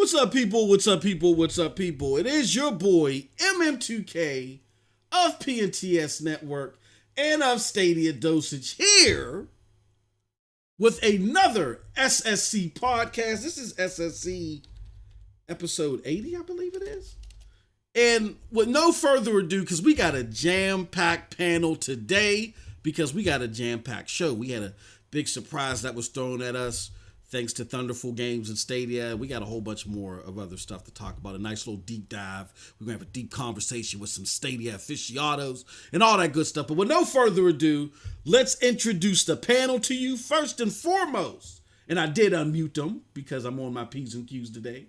What's up, people? What's up, people? What's up, people? It is your boy, MM2K of PNTS Network and of Stadia Dosage here with another SSC podcast. This is SSC episode 80, I believe it is. And with no further ado, because we got a jam-packed panel today, because we got a jam-packed show. We had a big surprise that was thrown at us thanks to Thunderful Games and Stadia. We got a whole bunch more of other stuff to talk about. A nice little deep dive. We're going to have a deep conversation with some Stadia aficionados and all that good stuff. But with no further ado, let's introduce the panel to you first and foremost. And I did unmute them because I'm on my P's and Q's today.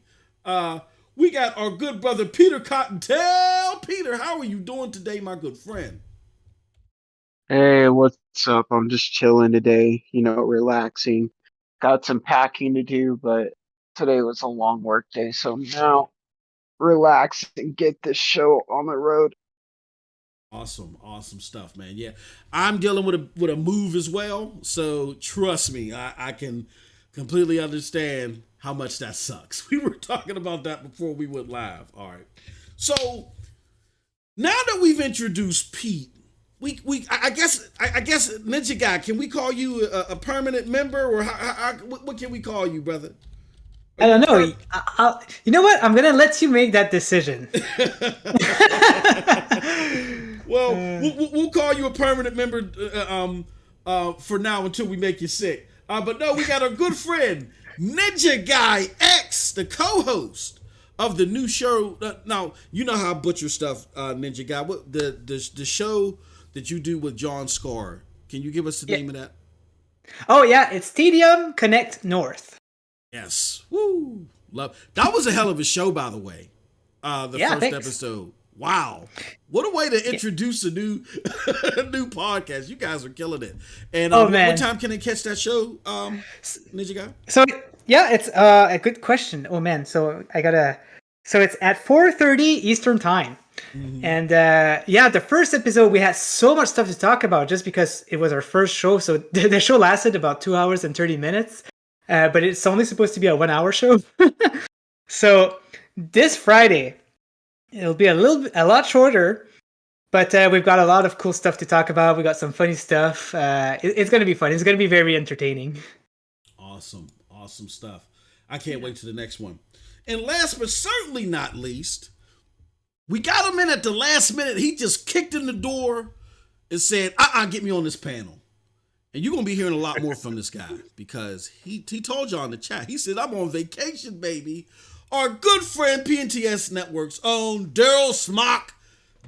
We got our good brother, Peter Cottontail. Peter, how are you doing today, my good friend? Hey, what's up? I'm just chilling today, relaxing. Got some packing to do, but today was a long work day, so now relax and get this show on the road. Awesome stuff, man. Yeah, I'm dealing with a move as well, so trust me, I can completely understand how much that sucks. We were talking about that before we went live. All right, so now that we've introduced Pete, I guess Ninja Guy, can we call you a permanent member, or what can we call you, brother? I don't know. You know what? I'm gonna let you make that decision. Well, we'll call you a permanent member for now until we make you sick. But no, we got our good friend Ninja Guy X, the co-host of the new show. Now you know how I butcher stuff, Ninja Guy. What the show that you do with John Scar? Can you give us the name of that? Oh yeah, it's Stadium Connect North. Yes, woo, love. That was a hell of a show, by the way. First episode. Wow, what a way to introduce a new new podcast. You guys are killing it. And what time can they catch that show, Ninja Guy? So yeah, it's a good question. Oh man, so it's at 4:30 Eastern time. Mm-hmm. And the first episode we had so much stuff to talk about just because it was our first show. So the show lasted about 2 hours and 30 minutes, but it's only supposed to be a 1 hour show. So this Friday it'll be a lot shorter, but we've got a lot of cool stuff to talk about. We got some funny stuff. It's going to be fun. It's going to be very entertaining. Awesome stuff. I can't wait to the next one. And last but certainly not least, we got him in at the last minute. He just kicked in the door and said, get me on this panel. And you're going to be hearing a lot more from this guy because he told y'all in the chat. He said, I'm on vacation, baby. Our good friend PNTS Network's own Daryl Smock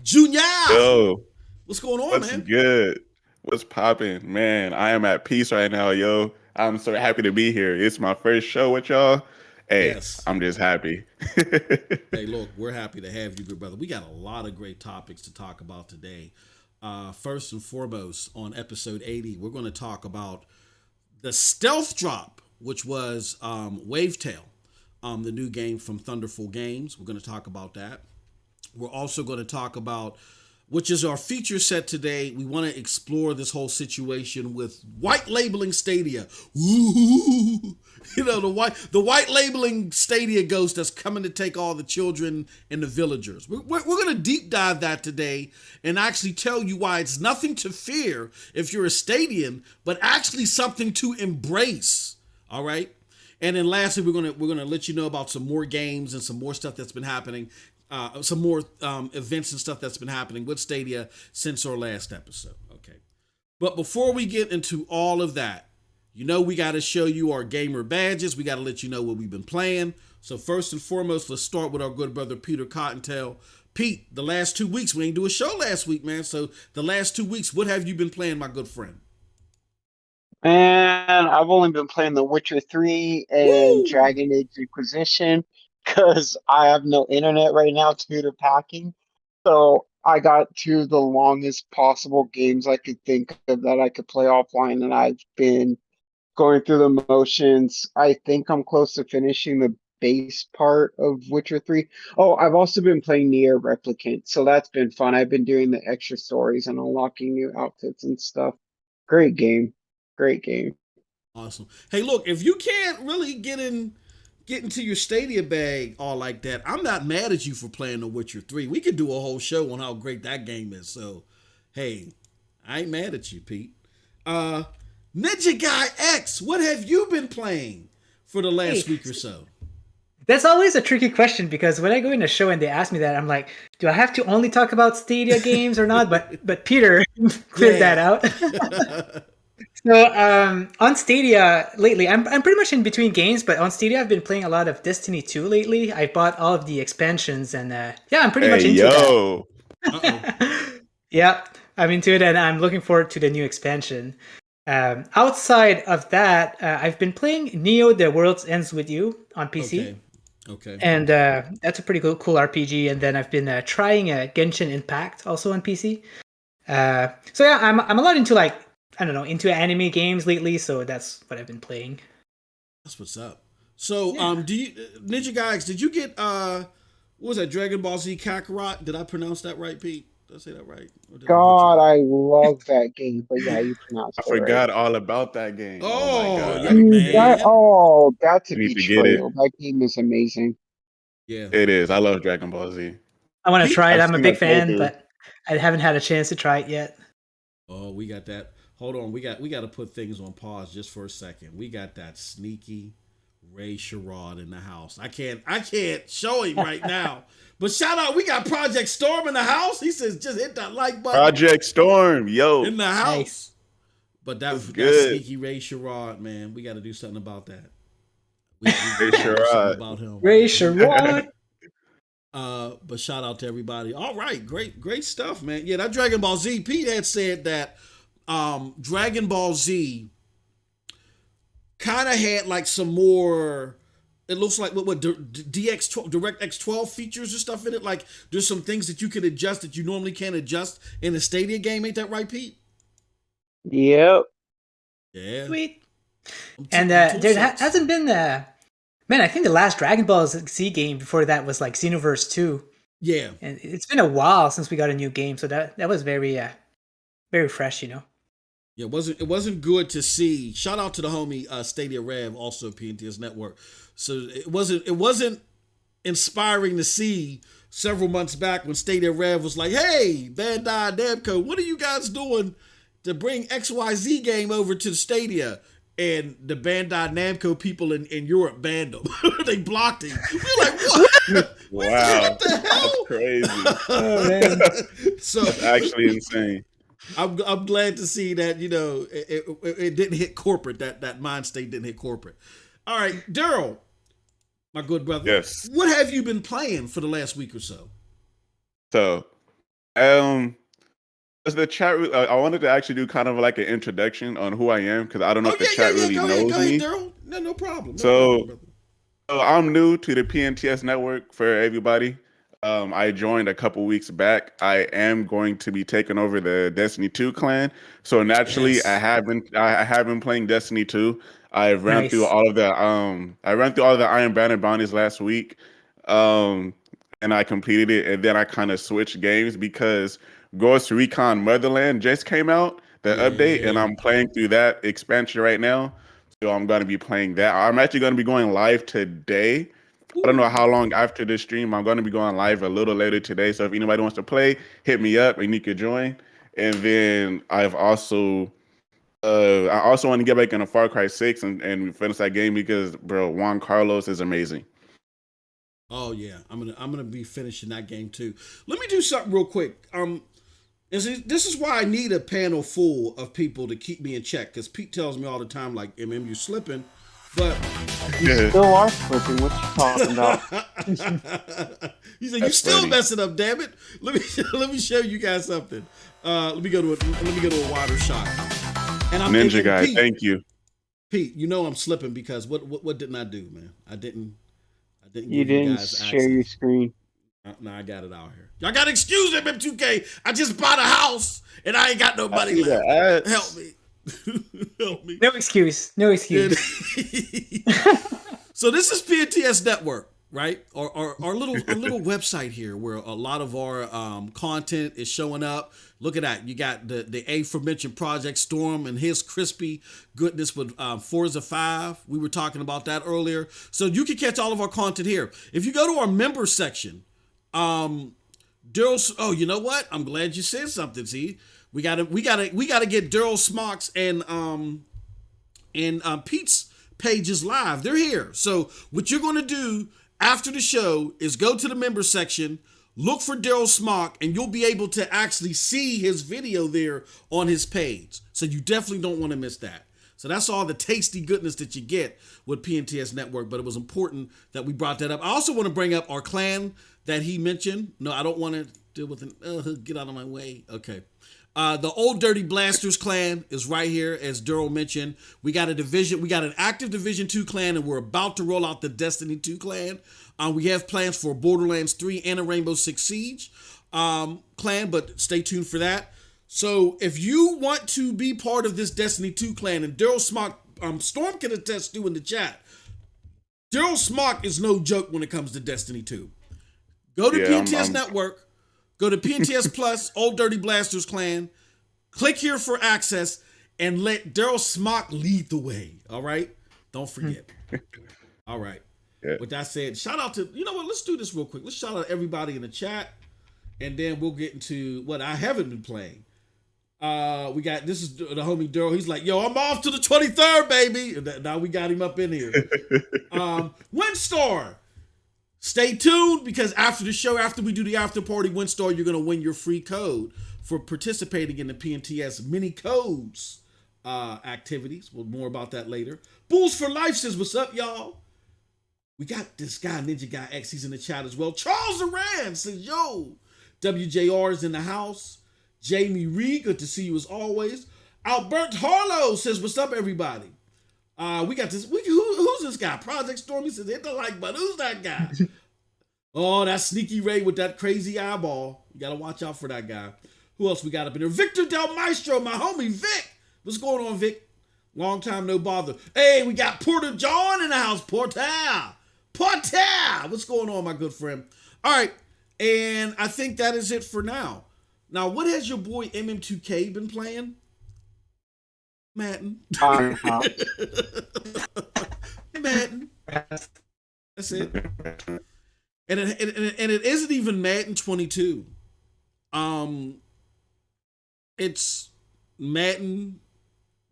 Jr. Yo, What's going on, what's man? good? What's popping? Man, I am at peace right now, yo. I'm so happy to be here. It's my first show with y'all. Hey, Yes. I'm just happy. Hey, look, we're happy to have you, good brother. We got a lot of great topics to talk about today. First and foremost, on episode 80, we're going to talk about the stealth drop, which was Wavetale, the new game from Thunderful Games. We're going to talk about that. We're also going to talk about, which is our feature set today. We want to explore this whole situation with white labeling Stadia. Ooh, you know, the white labeling Stadia ghost that's coming to take all the children and the villagers. We're going to deep dive that today and actually tell you why it's nothing to fear if you're a Stadian, but actually something to embrace. All right. And then lastly, we're gonna let you know about some more games and some more stuff that's been happening. Some more events and stuff that's been happening with Stadia since our last episode. Okay. But before we get into all of that, you know, we got to show you our gamer badges. We got to let you know what we've been playing. So first and foremost, let's start with our good brother, Peter Cottontail. Pete, the last 2 weeks, we ain't do a show last week, man. So the last 2 weeks, what have you been playing, my good friend? Man, I've only been playing The Witcher 3 and Woo! Dragon Age Inquisition because I have no internet right now due to packing. So I got to the longest possible games I could think of that I could play offline, and I've been going through the motions. I think I'm close to finishing the base part of Witcher 3. Oh, I've also been playing Nier Replicant, so that's been fun. I've been doing the extra stories and unlocking new outfits and stuff. Great game. Great game. Awesome. Hey, look, if you can't really get into your Stadia bag all like that, I'm not mad at you for playing The Witcher 3. We could do a whole show on how great that game is. So, hey, I ain't mad at you, Pete. Ninja Guy X, what have you been playing for the last week or so? That's always a tricky question because when I go in a show and they ask me that, I'm like, do I have to only talk about Stadia games or not? But Peter cleared that out. So on Stadia lately, I'm pretty much in between games, but on Stadia I've been playing a lot of Destiny 2 lately. I bought all of the expansions and yeah, I'm pretty much into that. Yeah, I'm into it and I'm looking forward to the new expansion. Outside of that, I've been playing Neo: The World Ends With You on PC. Okay. And that's a pretty cool RPG. And then I've been trying Genshin Impact also on PC. So yeah, I'm a lot into into anime games lately, so that's what I've been playing. That's what's up. So, do you Ninja Guys? Did you get what was that, Dragon Ball Z Kakarot? Did I pronounce that right, Pete? Did I say that right? God, I love that game, but yeah, you pronounced it I forgot right. all about that game. Oh, my God. yeah, man. That's a You need to get it. betrayal. That game is amazing. Yeah, It is. I love Dragon Ball Z. I want to try it. I'm a seen big that fan, playthrough. but I haven't had a chance to try it yet. Oh, we got that. Hold on, we got to put things on pause just for a second. We got that sneaky Ray Sherrod in the house. I can't show him right now. But shout out, we got Project Storm in the house. He says just hit that like button. Project Storm, yo. In the house. Nice. But that sneaky Ray Sherrod, man, we got to do something about that. We Ray Sherrod. about him. Ray Sherrod. But shout out to everybody. All right, great stuff, man. Yeah, that Dragon Ball Z. Pete had said that Dragon Ball Z kind of had like some more. It looks like what DX12, DirectX 12 features or stuff in it. Like there's some things that you could adjust that you normally can't adjust in a Stadia game. Ain't that right, Pete? Yep. Yeah. Sweet. And there hasn't been man, I think the last Dragon Ball Z game before that was like Xenoverse 2. Yeah. And it's been a while since we got a new game, so that was very fresh, you know. Yeah, it wasn't good to see. Shout out to the homie Stadia Rev, also PNTS Network. So it wasn't inspiring to see several months back when Stadia Rev was like, "Hey, Bandai Namco, what are you guys doing to bring XYZ game over to the Stadia?" and the Bandai Namco people in Europe banned him. They blocked him. We're like, what? Wow, What the hell? that's crazy. Oh man. So That's actually insane. I'm glad to see that, you know, it didn't hit corporate. That mind state didn't hit corporate. All right, Daryl, my good brother. Yes. What have you been playing for the last week or so? So, as the chat, I wanted to actually do kind of like an introduction on who I am because I don't know if the chat really Go knows ahead, me. Daryl. No problem. So I'm new to the PNTS network for everybody. I joined a couple weeks back. I am going to be taking over the Destiny 2 clan. So naturally, Yes. I have been playing Destiny 2. I ran Nice. through all of the Iron Banner bounties last week. And I completed it, and then I kind of switched games because Ghost Recon Motherland just came out, the update, and I'm playing through that expansion right now. So I'm going to be playing that. I'm actually going to be going live today. I don't know how long after this stream. I'm going to be going live a little later today. So if anybody wants to play, hit me up and you can join. And then I also want to get back into Far Cry 6 and finish that game because, bro, Juan Carlos is amazing. Oh yeah, I'm gonna be finishing that game too. Let me do something real quick. This is why I need a panel full of people to keep me in check. Because Pete tells me all the time, like, MM, you slipping, but You still are flipping. What you talking about? he said, "You That's still funny. messing up, damn it." Let me show you guys something. Let me go to a water shot. And I'm Ninja thinking, guy, Pete, thank you. Pete, you know I'm slipping because what didn't I do, man? I didn't You give you didn't guys share your access. screen. No, I got it out here. Y'all got to excuse me, M2K. I just bought a house and I ain't got no money see the left. ads. Help me. Help me. No excuse. No excuse. So this is PNTS Network, right? Our little website here where a lot of our content is showing up. Look at that. You got the aforementioned Project Storm and his crispy goodness with Forza 5. We were talking about that earlier. So you can catch all of our content here. If you go to our members section, Daryl, oh, you know what? I'm glad you said something. See, we gotta get Daryl Smocks and Pete's pages live. They're here. So what you're gonna do after the show is go to the members section, look for Daryl Smock, and you'll be able to actually see his video there on his page. So you definitely don't want to miss that. So that's all the tasty goodness that you get with PNTS Network, but it was important that we brought that up. I also want to bring up our clan that he mentioned. No, I don't want to deal with an, get out of my way. Okay. The Old Dirty Blasters clan is right here, as Daryl mentioned. We got an active Division 2 clan, and we're about to roll out the Destiny 2 clan. We have plans for Borderlands 3 and a Rainbow Six Siege clan, but stay tuned for that. So if you want to be part of this Destiny 2 clan, and Daryl Smock, Storm can attest to in the chat, Daryl Smock is no joke when it comes to Destiny 2. Go to PNTS Network, go to PNTS Plus, Old Dirty Blasters clan, click here for access, and let Daryl Smock lead the way. All right? Don't forget. All right. Yeah. With that said, shout out to, you know what, let's do this real quick. Let's shout out everybody in the chat, and then we'll get into what I haven't been playing. We got, this is the homie Daryl. He's like, yo, I'm off to the 23rd, baby. And now we got him up in here. Windstar, stay tuned because after the show, after we do the after party, Windstar, you're going to win your free code for participating in the PNTS mini codes activities. Well, more about that later. Bulls for Life says, what's up, y'all? We got this guy, Ninja Guy X. He's in the chat as well. Charles Aran says, yo, WJR is in the house. Jamie Reed, good to see you as always. Albert Harlow says, what's up, everybody? We got this. Who's this guy? Project Storm. He says, hit the like button. Who's that guy? Oh, that's Sneaky Ray with that crazy eyeball. You got to watch out for that guy. Who else we got up in there? Victor Del Maestro, my homie Vic. What's going on, Vic? Long time no bother. Hey, we got Porter John in the house. Porter. What's going on, my good friend? All right. And I think that is it for now. Now, what has your boy MM2K been playing? Madden. Madden. That's it. And it isn't even Madden 22. It's Madden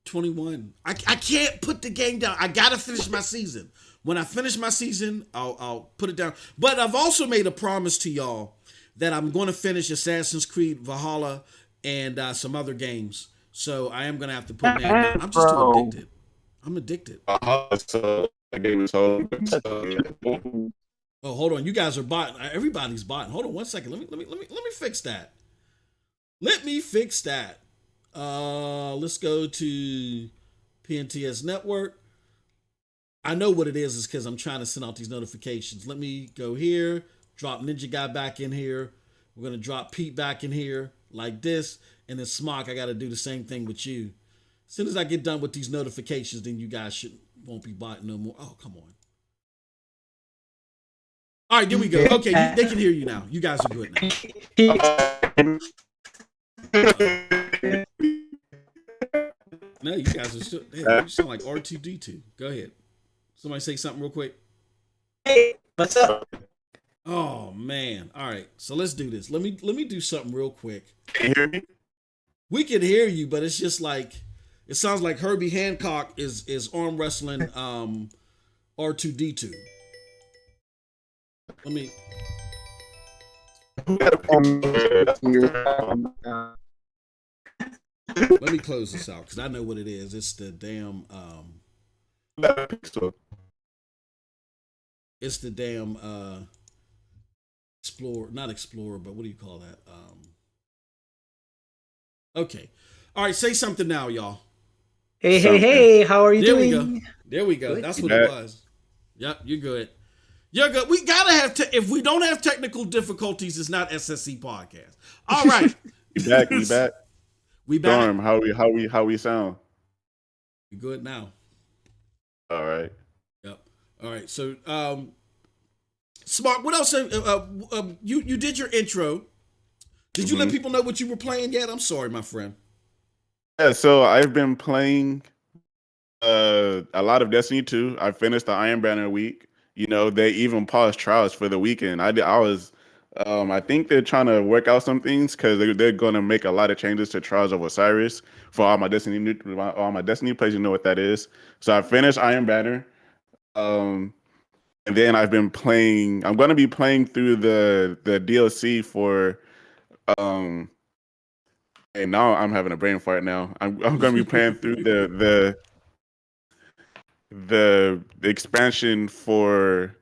21. I can't put the game down. I gotta finish my season. When I finish my season, I'll put it down. But I've also made a promise to y'all that I'm going to finish Assassin's Creed Valhalla and some other games. So I am going to have to put that down. I'm just too addicted. I'm addicted. So that game is so. Oh, hold on. You guys are botting. Everybody's botting. Hold on one second. Let me fix that. Let me fix that. Let's go to PNTS Network. I know what it is because I'm trying to send out these notifications. Let me go here, drop Ninja Guy back in here. We're going to drop Pete back in here like this. And then Smock, I got to do the same thing with you. As soon as I get done with these notifications, then you guys won't be botting no more. Oh, come on. All right, there we go. Okay, they can hear you now. You guys are good now. No, you guys are still. Damn, you sound like R2D2. Go ahead. Somebody say something real quick. Hey, what's up? Oh man! All right, so let's do this. Let me do something real quick. Can you hear me? We can hear you, but it's just like it sounds like Herbie Hancock is arm wrestling R2D2. Let me. Let me close this out because I know what it is. It's the damn. It's the damn Explorer, not Explorer, but what do you call that? Okay. All right, say something now, y'all. Hey, how are you doing? There we go. Good. That's what it was. Yep, you're good. You're good. We gotta have if we don't have technical difficulties, it's not SSC podcast. All right. We back. We back. Storm, how we sound? You good now? All right. Yep. All right. So, Smart. What else? You did your intro. Did you let people know what you were playing yet? I'm sorry, my friend. Yeah. So I've been playing a lot of Destiny 2. I finished the Iron Banner week. You know, they even paused trials for the weekend. I think they're trying to work out some things because they're going to make a lot of changes to Trials of Osiris for all my Destiny plays. You know what that is. So I finished Iron Banner, and then I've been playing. I'm going to be playing through the DLC for. And now I'm having a brain fart. Now I'm going to be playing through the expansion for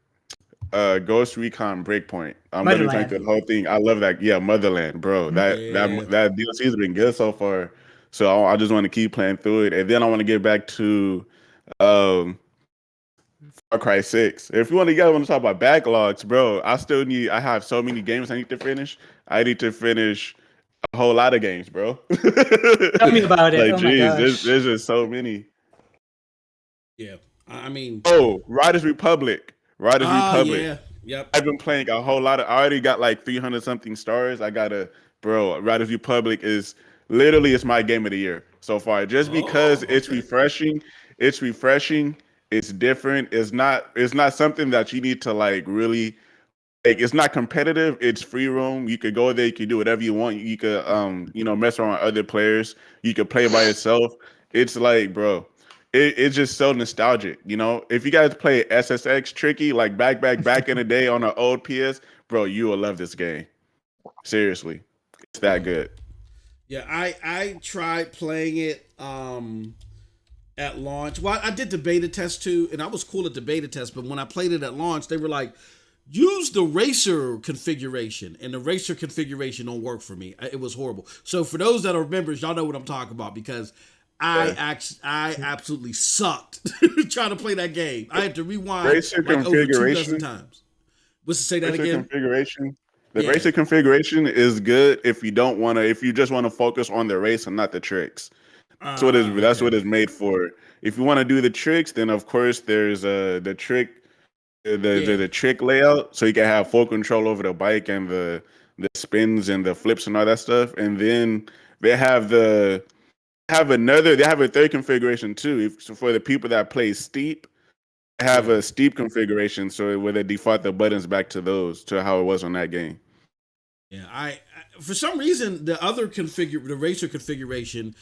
Ghost Recon Breakpoint. I'm gonna take the whole thing. I love that. Yeah, Motherland, bro. That DLC has been good so far. So I just want to keep playing through it, and then I want to get back to Far Cry 6. If you guys want to talk about backlogs, bro, I have so many games I need to finish. I need to finish a whole lot of games, bro. Tell me about it. Like, geez, there's just so many. Yeah, I mean. Oh, Riders Republic. Yeah. Yep. I've been playing a whole lot. I already got like 300 something stars. Riders Republic is literally it's my game of the year so far. Just because it's refreshing. It's refreshing. It's different. It's not something that you need to like really. Like, it's not competitive. It's free roam. You could go there. You could do whatever you want. You could mess around with other players. You could play by yourself. It's like, bro. It's just so nostalgic, you know. If you guys play SSX Tricky, like back in the day on an old PS, bro, you will love this game. Seriously, it's that good. Yeah, I tried playing it at launch. Well, I did the beta test too, and I was cool at the beta test. But when I played it at launch, they were like, use the racer configuration, and the racer configuration don't work for me. It was horrible. So for those that are members, y'all know what I'm talking about because. I absolutely sucked trying to play that game. I had to rewind racer like over 2,000 times. What's to say that again? Configuration. The racer configuration is good if you just want to focus on the race and not the tricks. That's what it's made for. If you want to do the tricks, then of course there's the trick layout, so you can have full control over the bike and the spins and the flips and all that stuff. And then they have a third configuration too. For the people that play steep, they have a steep configuration, so where they default the buttons back to how it was on that game. Yeah, I for some reason the racer configuration,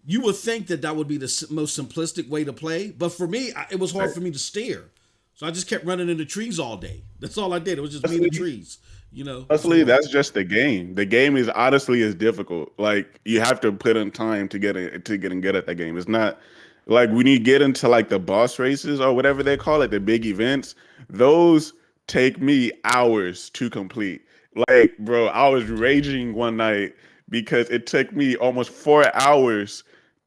you would think that would be the most simplistic way to play. But for me, it was hard for me to steer. So I just kept running into trees all day. That's all I did. It was just me and the trees, you know. Honestly, that's just the game. The game is honestly is difficult. Like you have to put in time to get getting good at that game. It's not like when you get into like the boss races or whatever they call it, the big events, those take me hours to complete. Like, bro, I was raging one night because it took me almost 4 hours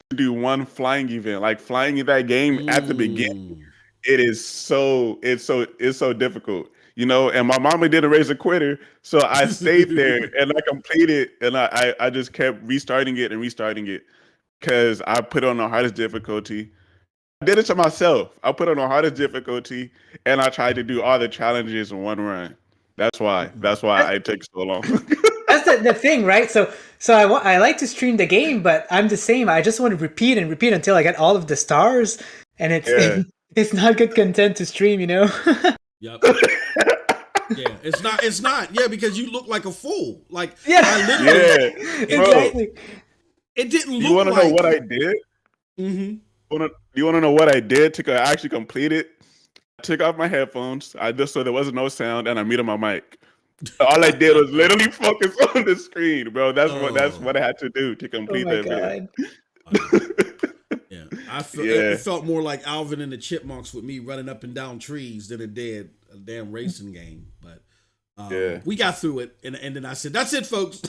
to do one flying event. Like flying in that game at the beginning, it's so difficult, you know. And my mama didn't raise a quitter, so I stayed there and I completed, and I just kept restarting it because I put on the hardest difficulty. I did it to myself. I put on the hardest difficulty, and I tried to do all the challenges in one run. That's why it takes so long. That's the thing, right? So I like to stream the game, but I'm the same. I just want to repeat and repeat until I get all of the stars, and it's not good content to stream, you know. Yep. Yeah, it's not. Yeah, because you look like a fool. Like, yeah, I literally, exactly. It didn't look. You want to know what I did? Mm-hmm. You want to know what I did to actually complete it? I took off my headphones. I just so there wasn't no sound, and I muted my mic. All I did was literally focus on the screen, bro. That's what I had to do to complete that video. Yeah, it felt more like Alvin and the Chipmunks with me running up and down trees than it did a damn racing game. But we got through it, and then I said, "That's it, folks."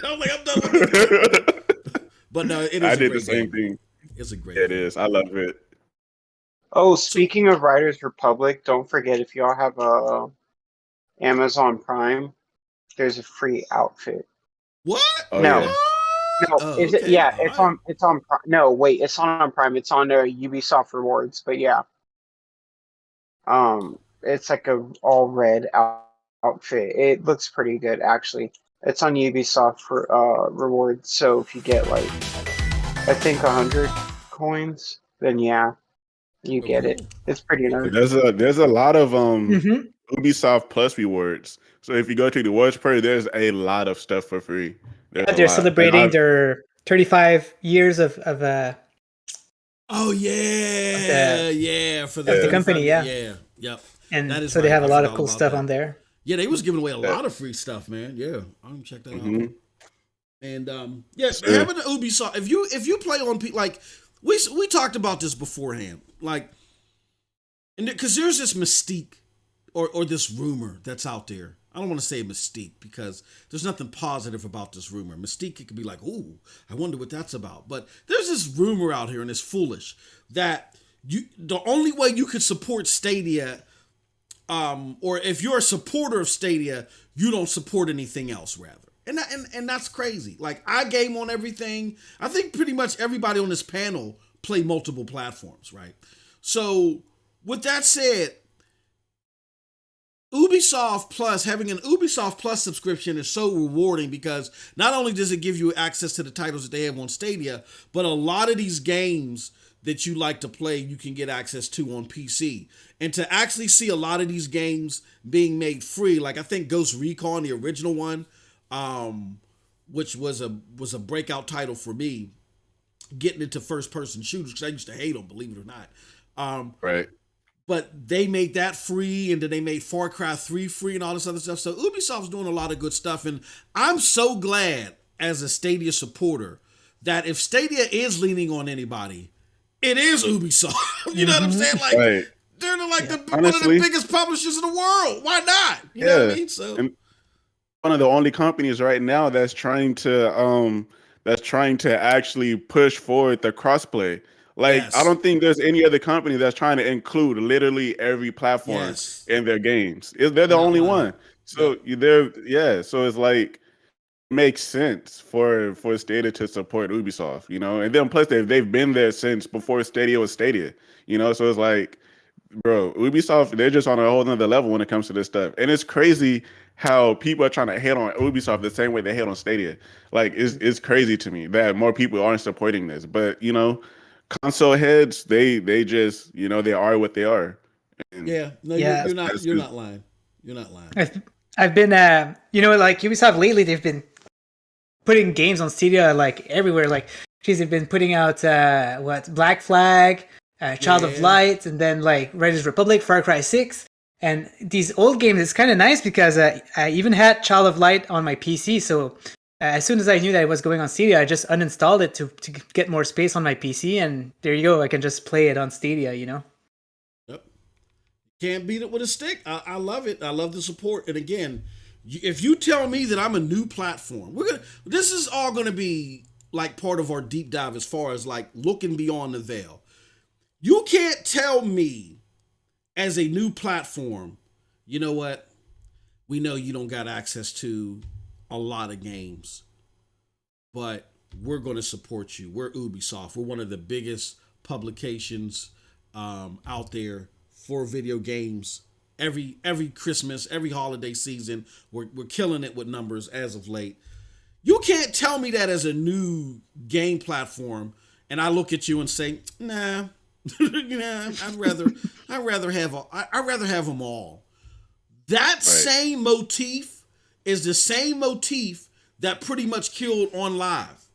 I'm like, I'm done with it. But no, it is. I did the same thing. It's a great. It is. I love it. Oh, speaking of Riders Republic, don't forget if y'all have Amazon Prime, there's a free outfit. What? Oh, no. Yeah. No, is it? Yeah, it's on Prime. No, wait, it's on Prime. It's on Ubisoft Rewards, but yeah. It's like a all red outfit. It looks pretty good actually. It's on Ubisoft for rewards. So if you get like, I think 100 coins, then yeah, you get it. It's pretty nice. There's a lot of Ubisoft Plus rewards. So if you go to the Watch Pro, there's a lot of stuff for free. They're celebrating their 35 years of oh yeah, for the company, yeah, yep. And so they have a lot of cool stuff on there. Yeah, they was giving away a lot of free stuff, man. Yeah, I'm gonna check that out. And having the Ubisoft, if you play on like we talked about this beforehand, like, and because there's this mystique or this rumor that's out there. I don't want to say mystique because there's nothing positive about this rumor. Mystique, it could be like, ooh, I wonder what that's about. But there's this rumor out here, and it's foolish, that the only way you could support Stadia, or if you're a supporter of Stadia, you don't support anything else, rather. And that's crazy. Like, I game on everything. I think pretty much everybody on this panel play multiple platforms, right? So with that said, Ubisoft Plus, having an Ubisoft Plus subscription is so rewarding because not only does it give you access to the titles that they have on Stadia, but a lot of these games that you like to play, you can get access to on PC. And to actually see a lot of these games being made free, like I think Ghost Recon, the original one, which was a breakout title for me, getting into first-person shooters, because I used to hate them, believe it or not. Right. But they made that free, and then they made Far Cry 3 free and all this other stuff. So Ubisoft's doing a lot of good stuff. And I'm so glad as a Stadia supporter that if Stadia is leaning on anybody, it is Ubisoft. You know what I'm saying? Like, they're like one of the biggest publishers in the world. Why not? You know what I mean? So, and one of the only companies right now that's trying to actually push forward the crossplay. Like, I don't think there's any other company that's trying to include literally every platform in their games. They're the only one. So so it's like, it makes sense for Stadia to support Ubisoft, you know? And then plus they've been there since before Stadia was Stadia, you know? So it's like, bro, Ubisoft, they're just on a whole nother level when it comes to this stuff. And it's crazy how people are trying to hate on Ubisoft the same way they hate on Stadia. Like, it's crazy to me that more people aren't supporting this. But, you know, console heads, they just, you know, they are what they are. And you're not lying. You're not lying. I've been like Ubisoft lately, they've been putting games on Stadia like everywhere. Like She's been putting out Black Flag, Child of Light, and then like Riders Republic, Far Cry 6. And these old games, it's kind of nice because I even had Child of Light on my PC. So as soon as I knew that it was going on Stadia, I just uninstalled it to get more space on my PC. And there you go. I can just play it on Stadia, you know? Yep. Can't beat it with a stick. I love it. I love the support. And again, if you tell me that I'm a new platform, this is all going to be like part of our deep dive as far as like looking beyond the veil. You can't tell me as a new platform, you know what? We know you don't got access to a lot of games, but we're going to support you. We're Ubisoft. We're one of the biggest publications out there for video games. Every Christmas, every holiday season, we're killing it with numbers as of late. You can't tell me that as a new game platform, and I look at you and say, nah. I'd rather have them all. That same motif is the same motif that pretty much killed On Live.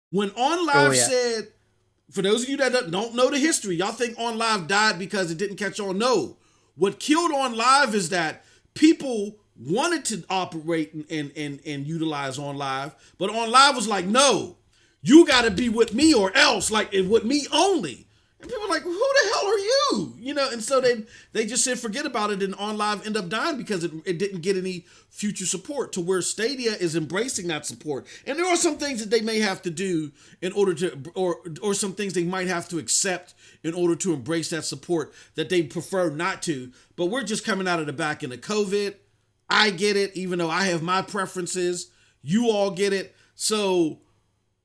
When On Live said, for those of you that don't know the history, y'all think On Live died because it didn't catch on. No. What killed On Live is that people wanted to operate and utilize On Live, but On Live was like, no, you got to be with me or else, like with me only. And people are like, who the hell are you? You know, and so they just said, forget about it. And On Live end up dying because it didn't get any future support, to where Stadia is embracing that support. And there are some things that they may have to do in order to, or some things they might have to accept in order to embrace that support that they prefer not to. But we're just coming out of the back end of COVID. I get it, even though I have my preferences. You all get it. So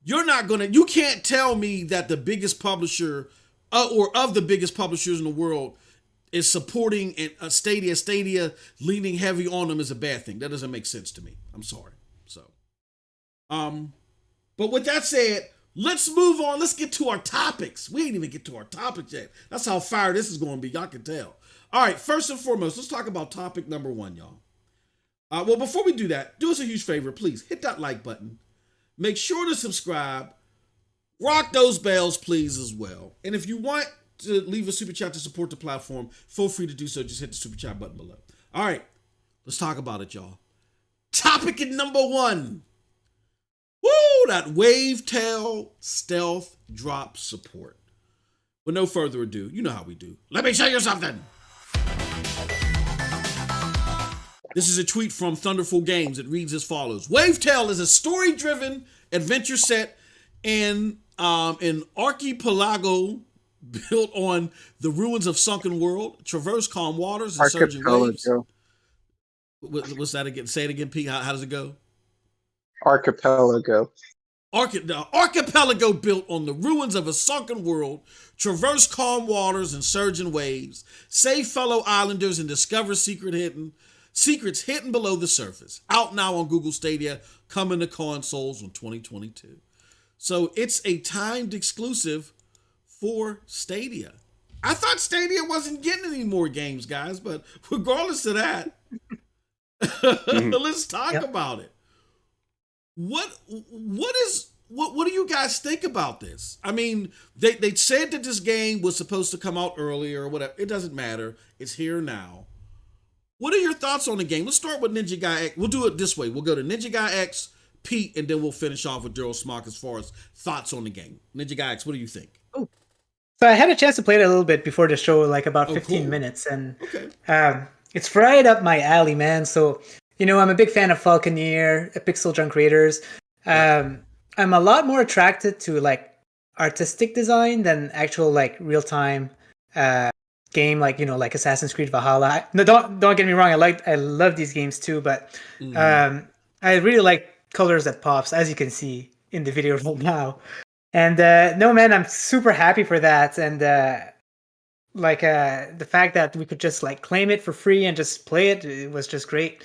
you can't tell me that the biggest publisher or of the biggest publishers in the world is supporting Stadia leaning heavy on them is a bad thing. That doesn't make sense to me. I'm sorry. So, but with that said, let's move on. Let's get to our topics. We ain't even get to our topics yet. That's how fire this is going to be. Y'all can tell. All right. First and foremost, let's talk about topic number 1, y'all. Well, before we do that, do us a huge favor. Please hit that like button. Make sure to subscribe. Rock those bells, please, as well. And if you want to leave a super chat to support the platform, feel free to do so. Just hit the super chat button below. All right, let's talk about it, y'all. Topic number 1. Woo, that Wavetale stealth drop support. With no further ado, you know how we do. Let me show you something. This is a tweet from Thunderful Games. It reads as follows. Wavetale is a story-driven adventure set in an archipelago built on the ruins of sunken world, traverse calm waters and surging waves. What's that again? Say it again, Pete. How does it go? Archipelago. The archipelago built on the ruins of a sunken world, traverse calm waters and surging waves, save fellow islanders and discover secrets hidden below the surface. Out now on Google Stadia, coming to consoles in 2022. So it's a timed exclusive for Stadia. I thought Stadia wasn't getting any more games, guys, but regardless of that, let's talk about it. What do you guys think about this? I mean, they said that this game was supposed to come out earlier or whatever. It doesn't matter. It's here now. What are your thoughts on the game? Let's start with Ninja Guy X. We'll do it this way. We'll go to Ninja Guy X, Pete, and then we'll finish off with Daryl Smock as far as thoughts on the game. Ninja Guy X, what do you think? Oh, so I had a chance to play it a little bit before the show, like about 15 minutes, and it's right up my alley, man. So, you know, I'm a big fan of Falconeer, Pixel Junk Raiders. I'm a lot more attracted to like artistic design than actual like real time game, like, you know, like Assassin's Creed Valhalla. No, don't get me wrong. I love these games too, but I really like colors that pops, as you can see in the video right now. And no, man, I'm super happy for that. And the fact that we could just like claim it for free and just play it, it was just great.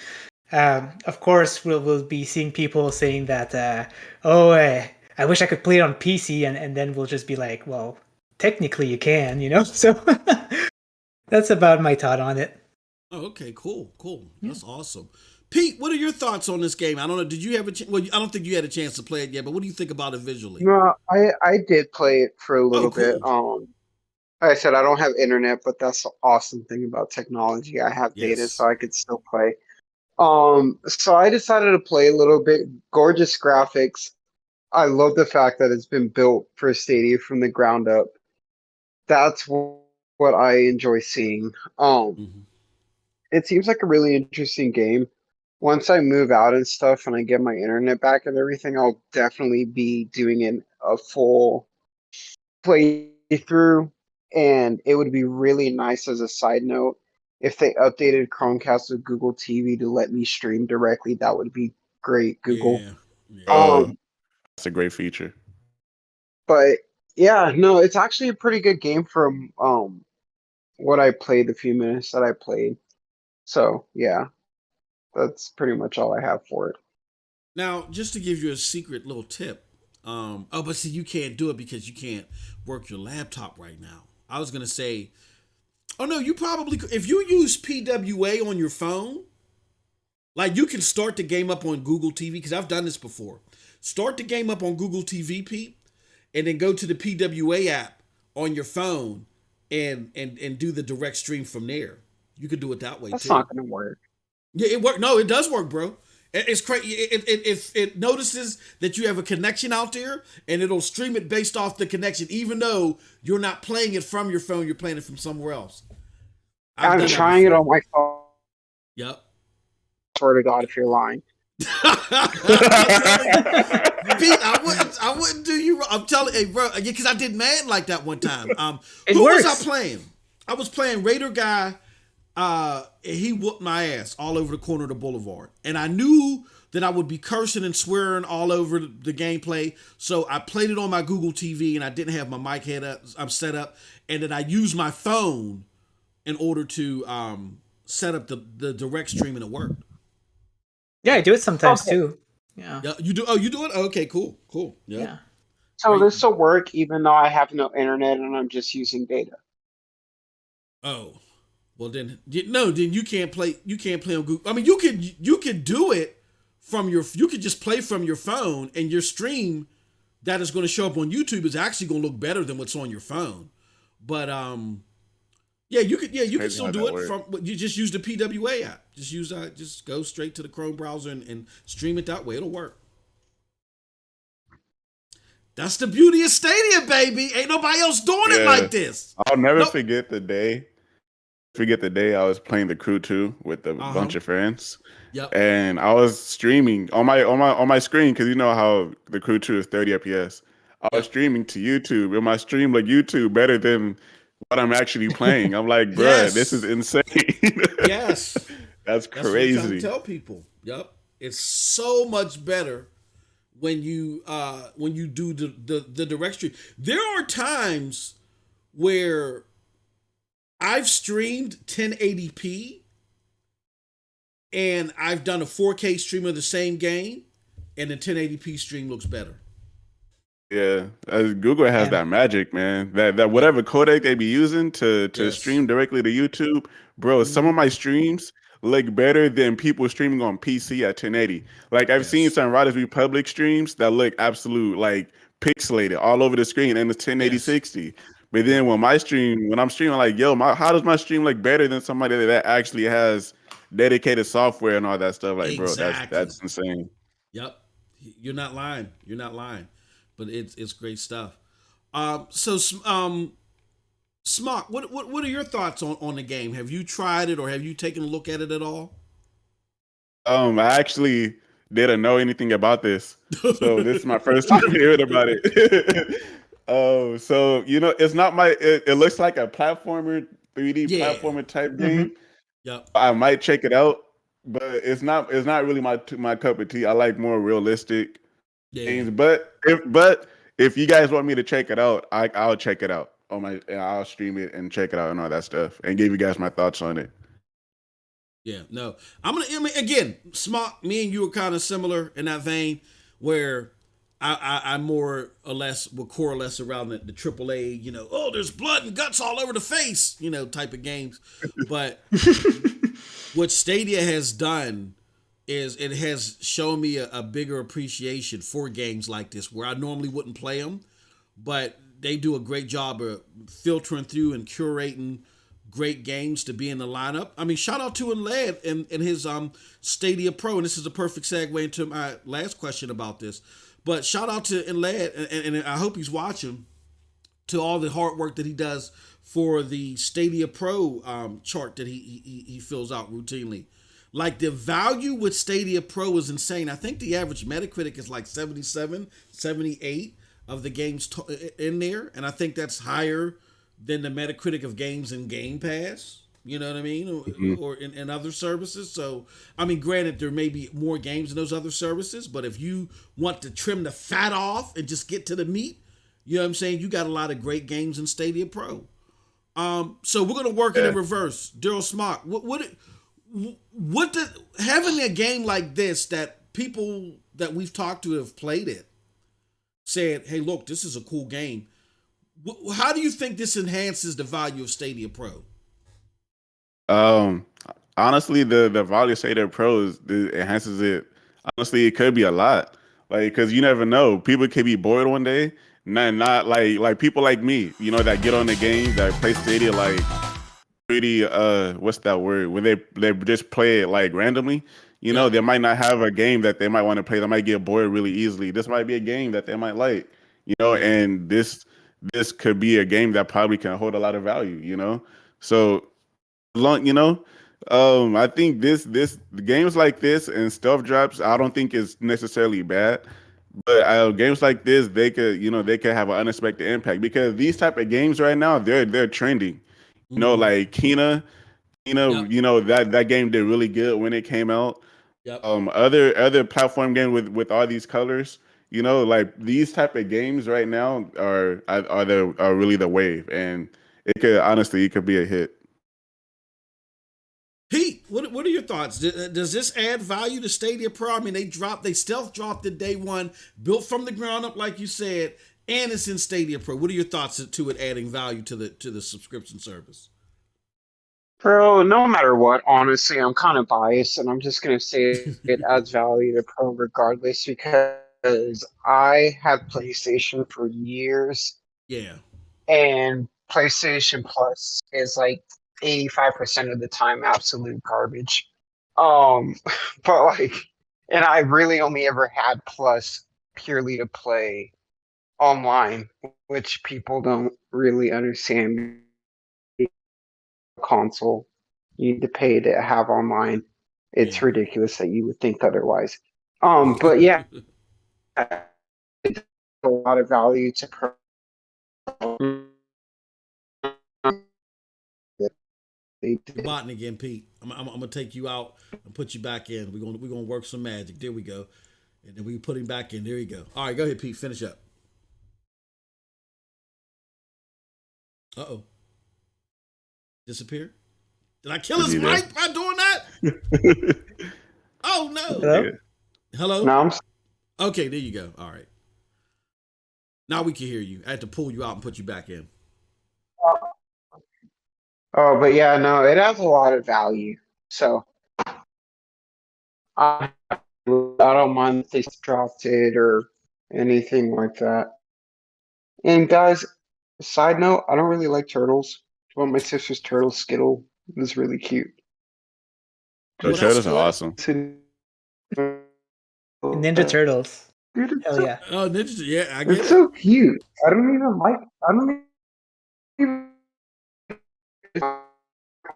Of course, we'll be seeing people saying that, I wish I could play it on PC, and then we'll just be like, well, technically you can, you know? So that's about my thought on it. Oh, okay, cool. That's awesome. Pete, what are your thoughts on this game? I don't know. Did you have a chance? Well, I don't think you had a chance to play it yet, but what do you think about it visually? No, I did play it for a Oh, little bit. cool. Like I said, I don't have internet, but that's the awesome thing about technology. I have data, Yes. so I could still play. So I decided to play a little bit. Gorgeous graphics. I love the fact that it's been built for Stadia from the ground up. That's what I enjoy seeing. Mm-hmm. It seems like a really interesting game. Once I move out and stuff and I get my internet back and everything, I'll definitely be doing a full playthrough. And it would be really nice as a side note if they updated Chromecast with Google TV to let me stream directly. That would be great, Google. Yeah. Yeah. Oh, that's a great feature. But yeah, no, it's actually a pretty good game from what I played, the few minutes that I played. So yeah, that's pretty much all I have for it. Now, just to give you a secret little tip. But see, you can't do it because you can't work your laptop right now. I was gonna say, oh no, you probably if you use PWA on your phone, like you can start the game up on Google TV because I've done this before. Start the game up on Google TV, Pete, and then go to the PWA app on your phone and do the direct stream from there. You could do it that way That's too. not gonna work. Yeah, it worked. No, it does work, bro. It's crazy. It notices that you have a connection out there, and it'll stream it based off the connection, even though you're not playing it from your phone. You're playing it from somewhere else. I'm trying it on my phone. Yep. Swear to God, if you're lying. Pete, I wouldn't do you wrong. I'm telling you, bro, because I did Madden like that one time. It who works. was I playing? I was playing Raider guy. He whooped my ass all over the corner of the boulevard, and I knew that I would be cursing and swearing all over the gameplay. So I played it on my Google TV, and I didn't have my mic head up. I'm set up, and then I used my phone in order to set up the direct stream, and it worked. Yeah, I do it sometimes Okay. too. Yeah. Yeah, you do. Oh, you do it. Okay, cool. Yeah. Yeah. So Right. this will work even though I have no internet and I'm just using data. Oh, well then you can't play. You can't play on Google. I mean, you could do it from your. You could just play from your phone, and your stream that is going to show up on YouTube is actually going to look better than what's on your phone. But yeah, you could Crazy still how do that it works. from. You just use the PWA app. Just go straight to the Chrome browser and stream it that way. It'll work. That's the beauty of Stadia, baby. Ain't nobody else doing it Yeah. like this. I'll never Nope. forget the day. I was playing the Crew 2 with a bunch of friends, Yep. and I was streaming on my screen because you know how the Crew 2 is 30 FPS. I was Yep. streaming to YouTube, and my stream like YouTube better than what I'm actually playing. I'm like, bruh, Yes. this is insane. Yes. That's That's what I'm trying to crazy. tell people. Yep. It's so much better when you do the direct stream. There are times where I've streamed 1080p and I've done a 4K stream of the same game, and the 1080p stream looks better. Yeah, Google has Yeah. that magic, man. That whatever codec they be using to Yes. stream directly to YouTube, bro. Some of my streams look better than people streaming on PC at 1080. Like I've seen Yes. some Riders Republic streams that look absolute like pixelated all over the screen, and it's 1080 Yes. 60. But then when I'm streaming, like, yo, how does my stream look better than somebody that actually has dedicated software and all that stuff? Like, bro, Exactly. that's insane. Yep. You're not lying. You're not lying. But it's great stuff. Smock, what are your thoughts on the game? Have you tried it or have you taken a look at it at all? I actually didn't know anything about this, so this is my first time hearing about it. Oh, so it's not it looks like a platformer, 3D Yeah. platformer type game. Yep. I might check it out, but it's not really my cup of tea. I like more realistic Yeah. games. But if you guys want me to check it out, I'll check it out I'll stream it and check it out and all that stuff and give you guys my thoughts on it. Yeah, no. I mean, again, Smock, me and you are kind of similar in that vein where I more or less will coalesce around the AAA, oh, there's blood and guts all over the face, type of games. But what Stadia has done is it has shown me a bigger appreciation for games like this, where I normally wouldn't play them, but they do a great job of filtering through and curating great games to be in the lineup. I mean, shout out to Led and his Stadia Pro, and this is a perfect segue into my last question about this. But shout out to Led, and I hope he's watching, to all the hard work that he does for the Stadia Pro chart that he fills out routinely. Like, the value with Stadia Pro is insane. I think the average Metacritic is like 77, 78 of the games in there, and I think that's higher than the Metacritic of games in Game Pass. You know what I mean? Or in other services. So, I mean, granted, there may be more games in those other services, but if you want to trim the fat off and just get to the meat, you know what I'm saying? You got a lot of great games in Stadia Pro. So we're gonna work it in reverse. Daryl Smock, what did having a game like this that people that we've talked to have played it said, hey, look, this is a cool game. How do you think this enhances the value of Stadia Pro? Honestly, the value of Stadia Pro enhances it. Honestly, it could be a lot, like, because you never know. People could be bored one day, not like people like me, you know, that get on the game, that play Stadia like pretty what's that word, when they just play it like randomly. You know, they might not have a game that they might want to play. They might get bored really easily. This might be a game that they might like, you know, and this could be a game that probably can hold a lot of value, you know. So long, you know, I think this games like this and stealth drops, I don't think is necessarily bad, but games like this, they could have an unexpected impact, because these type of games right now, they're trending. You know, like Kina, you know, that game did really good when it came out. Yep. Other platform game with all these colors, you know, like these type of games right now are really the wave, and it could be a hit. Pete, what are your thoughts? Does this add value to Stadia Pro? I mean, they stealth dropped it day one, built from the ground up, like you said, and it's in Stadia Pro. What are your thoughts to it adding value to the subscription service? Bro, no matter what, honestly, I'm kind of biased, and I'm just gonna say it adds value to Pro regardless, because I had PlayStation for years, Yeah. and PlayStation Plus is like 85% of the time absolute garbage. But like, and I really only ever had Plus purely to play online, which people don't really understand. Console, you need to pay to have online. It's ridiculous that you would think otherwise. But yeah, it's a lot of value to Pro. You're botting again, Pete. I'm gonna take you out and put you back in. We're gonna work some magic. There we go. And then we put him back in. There you go. All right, go ahead, Pete. Finish up. Uh-oh. Disappear? Did I kill his mic by doing that? Oh no. Hello? Hello? No, Okay, there you go. All right. Now we can hear you. I had to pull you out and put you back in. oh, but yeah, no, it has a lot of value. So I don't mind if they dropped it or anything like that. And guys, side note, I don't really like turtles. But my sister's turtle Skittle was really cute. Those turtles are awesome. Ninja Turtles. Dude, it's Hell so, yeah. Oh, Ninja, yeah, I get it's it. so cute. I don't even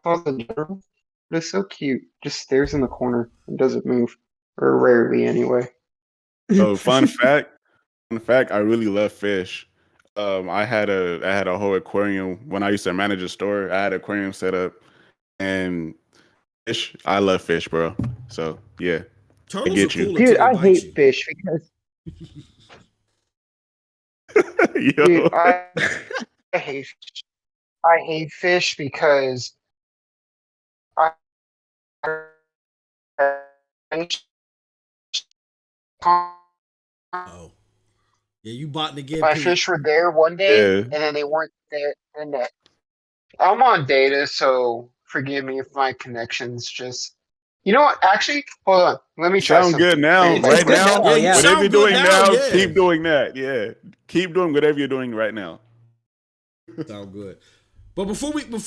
call it a turtle, but it's so cute. Just stares in the corner and doesn't move, or rarely anyway. So fun fact, I really love fish. I had a whole aquarium when I used to manage a store. I had an aquarium set up, and fish. I love fish, bro. So yeah, Turtles get are you. cool Dude, until I they bite hate you. fish because Yo. dude, I hate fish because I Oh. Yeah, you botting again, my Pete. fish were there one day Yeah. and then they weren't there the next. I'm on data, so forgive me if my connection's just You know what? Actually, hold on. Let me try Sound something. good now. It's Right good now, now, Yeah, you yeah. whatever sound you're good doing now. now, Yeah, keep doing that. Yeah, keep doing whatever you're doing right now. sound good. But before we move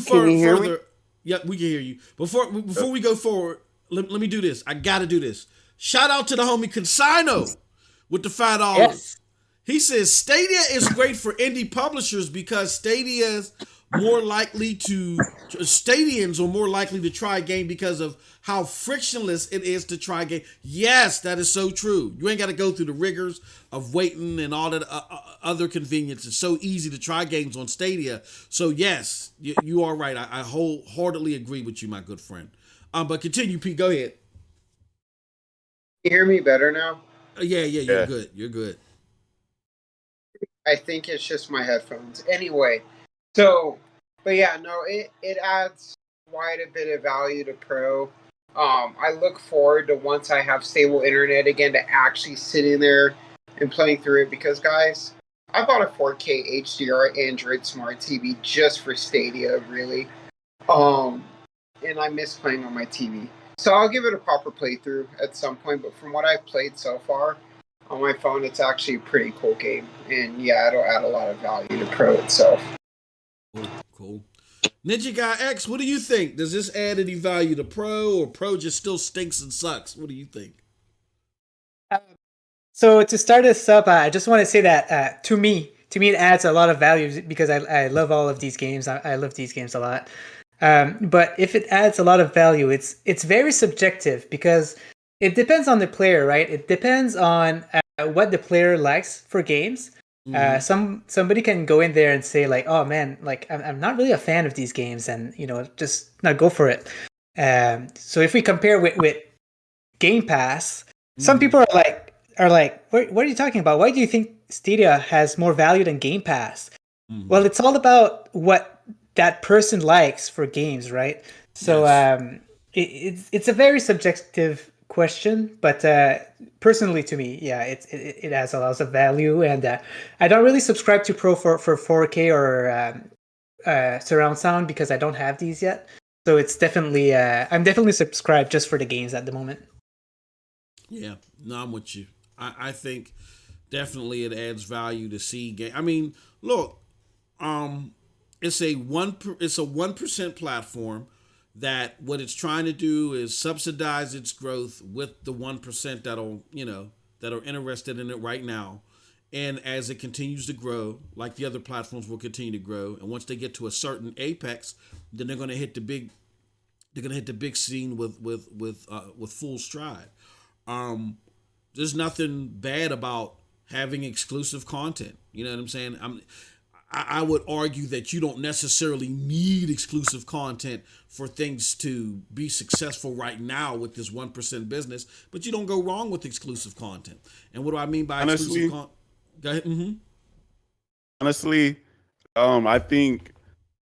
Can you hear me? further, yep, we can hear you. Before we go forward, let me do this. I gotta do this. Shout out to the homie Consigno with the $5. Yes. He says Stadia is great for indie publishers because Stadians are more likely to try a game because of how frictionless it is to try a game. Yes, that is so true. You ain't got to go through the rigors of waiting and all that other convenience. It's so easy to try games on Stadia. So yes, you are right. I wholeheartedly agree with you, my good friend. But continue, Pete. Go ahead. You hear me better now? Yeah, you're Yeah. good. You're good. I think it's just my headphones. Anyway, so, but yeah, no, it adds quite a bit of value to Pro. I look forward to once I have stable internet again to actually sitting there and playing through it because, guys, I bought a 4K HDR Android Smart TV just for Stadia, really. And I miss playing on my TV. So I'll give it a proper playthrough at some point, but from what I've played so far, on my phone, it's actually a pretty cool game. And yeah, it'll add a lot of value to Pro itself. Cool. Ninja Guy X, what do you think? Does this add any value to Pro, or Pro just still stinks and sucks? What do you think? So to start this up, I just want to say that to me, it adds a lot of value because I love all of these games. I love these games a lot. But if it adds a lot of value, it's very subjective because it depends on the player, right? It depends on what the player likes for games. Somebody can go in there and say like, "Oh man, like I'm not really a fan of these games," and just not go for it. So if we compare with Game Pass, some people are like, what are you talking about? Why do you think Stadia has more value than Game Pass? Well, it's all about what that person likes for games, right? So Yes. it's a very subjective question, but personally to me, yeah, it has a lot of value, and I don't really subscribe to Pro for 4K or surround sound because I don't have these yet. So it's definitely I'm definitely subscribed just for the games at the moment. Yeah, no, I'm with you. I think definitely it adds value to see game. I mean, look, it's a 1% platform that what it's trying to do is subsidize its growth with the 1% that are interested in it right now. And as it continues to grow, like the other platforms will continue to grow, and once they get to a certain apex, then they're going to hit the big scene with full stride. There's nothing bad about having exclusive content. You know what I'm saying? I would argue that you don't necessarily need exclusive content for things to be successful right now with this 1% business, but you don't go wrong with exclusive content. And what do I mean by exclusive content? Go ahead. Honestly, I think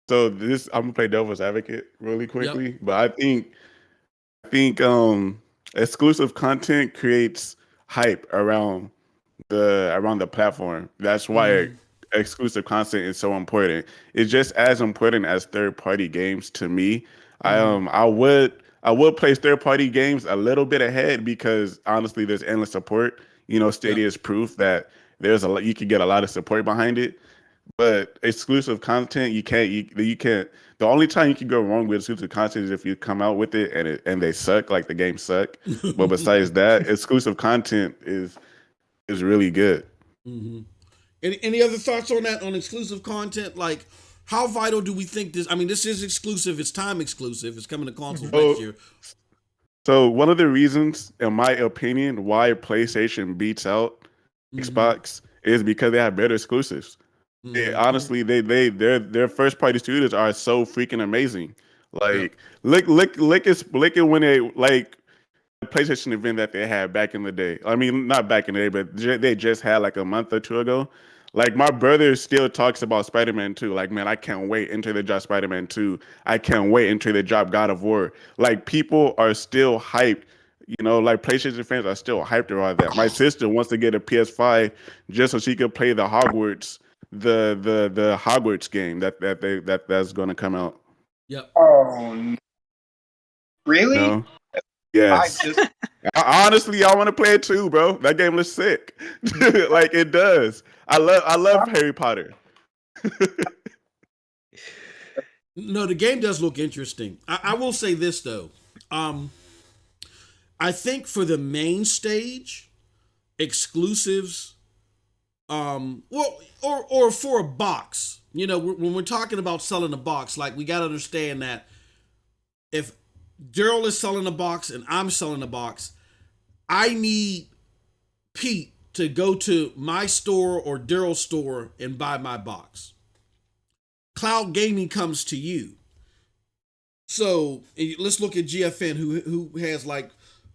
so. I'm gonna play devil's advocate really quickly, but I think exclusive content creates hype around the platform. That's why exclusive content is so important. It's just as important as third party games to me. I would place third party games a little bit ahead because honestly, there's endless support. Stadia is proof that you can get a lot of support behind it. But exclusive content, you can't. The only time you can go wrong with exclusive content is if you come out with it and they suck, like the game suck. But besides that, exclusive content is really good. Any other thoughts on that, on exclusive content? Like, how vital do we think this? I mean, this is exclusive. It's time exclusive. It's coming to consoles next year. So one of the reasons, in my opinion, why PlayStation beats out Xbox is because they have better exclusives. Honestly, their first party studios are so freaking amazing. Like look at when they like the PlayStation event that they had back in the day. I mean, not back in the day, but they just had like a month or two ago. Like my brother still talks about Spider-Man 2. Like, man, I can't wait until they drop Spider-Man 2. I can't wait until they drop God of War. Like people are still hyped. Like PlayStation fans are still hyped about that. My sister wants to get a PS5 just so she could play the Hogwarts game that's going to come out. Yep. Oh, really? No. Yes. I just Honestly, I want to play it too, bro. That game looks sick. Like it does. I love Harry Potter. No, the game does look interesting. I will say this though. I think for the main stage, exclusives, well, or for a box, you know, when we're talking about selling a box, like we got to understand that if Daryl is selling a box and I'm selling a box, I need Pete to go to my store or Daryl's store and buy my box. Cloud gaming comes to you. So let's look at GFN, who has, like,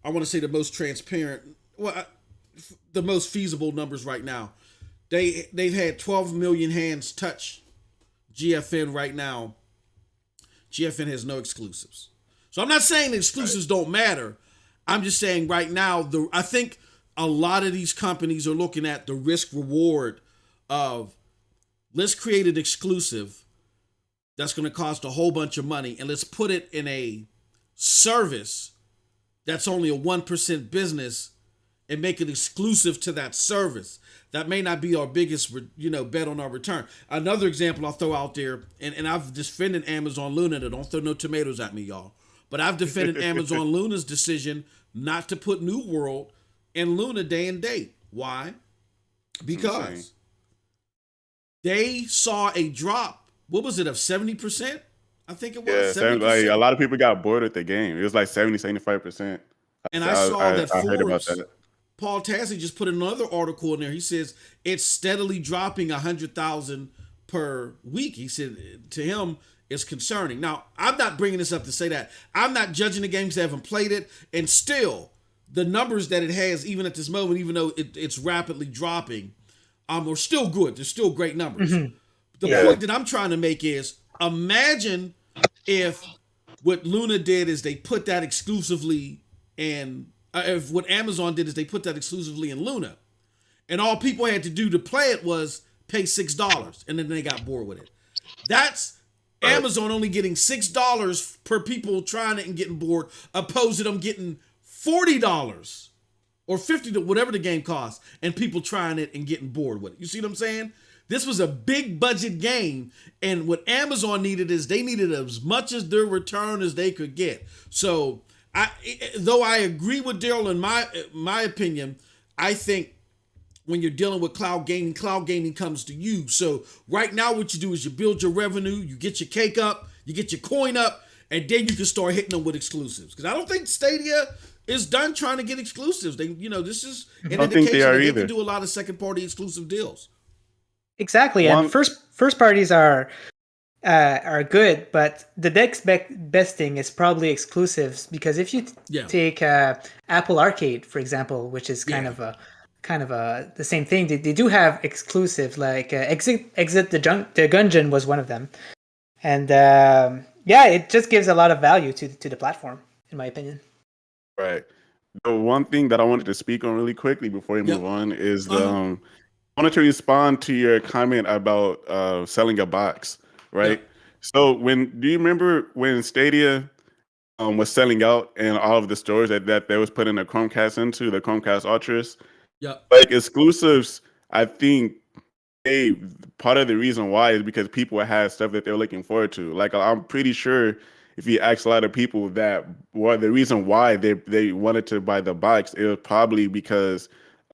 I want to say the most transparent, well, the most feasible numbers right now. They've had 12 million hands touch GFN right now. GFN has no exclusives. So I'm not saying the exclusives don't matter. I'm just saying right now, I think a lot of these companies are looking at the risk reward of, let's create an exclusive that's going to cost a whole bunch of money, and let's put it in a service that's only a 1% business and make it exclusive to that service. That may not be our biggest, bet on our return. Another example I'll throw out there, and I've defended Amazon Luna. Don't throw no tomatoes at me, y'all. But I've defended Amazon Luna's decision not to put New World in Luna day and date. Why? Because they saw a drop. What was it, of 70%? I think it was. Yeah, 70%. like a lot of people got bored with the game. It was like 70-75%. And I saw that I heard about Forbes, that. Paul Tassi just put another article in there. He says it's steadily dropping 100,000 per week. He said to him, it's concerning. Now, I'm not bringing this up to say that. I'm not judging the games that haven't played it. And still, the numbers that it has, even at this moment, even though it's rapidly dropping, are still good. They're still great numbers. Mm-hmm. The point that I'm trying to make is, imagine if what Luna did is they put that exclusively in, if what Amazon did is they put that exclusively in Luna, and all people had to do to play it was pay $6, and then they got bored with it. That's Amazon only getting $6 per people trying it and getting bored, opposed to them getting $40 or $50, whatever the game costs, and people trying it and getting bored with it. You see what I'm saying? This was a big budget game, and what Amazon needed is they needed as much as their return as they could get. So, though I agree with Daryl in my opinion, I think when you're dealing with cloud gaming comes to you. So right now what you do is you build your revenue, you get your cake up, you get your coin up, and then you can start hitting them with exclusives. Because I don't think Stadia is done trying to get exclusives. This is an indication that they can do a lot of second party exclusive deals. Exactly, and first parties are good, but the next best thing is probably exclusives, because if you take Apple Arcade, for example, which is kind of the same thing, they do have exclusive, like Exit the Gungeon was one of them, and it just gives a lot of value to the platform, in my opinion. Right. The one thing that I wanted to speak on really quickly before we move on is I wanted to respond to your comment about selling a box, right? Yeah. So do you remember when Stadia was selling out in all of the stores that they was putting the Chromecast into, the Chromecast Ultras? Yeah. Like exclusives, I think part of the reason why is because people had stuff that they were looking forward to. Like, I'm pretty sure if you ask a lot of people that the reason why they wanted to buy the box, it was probably because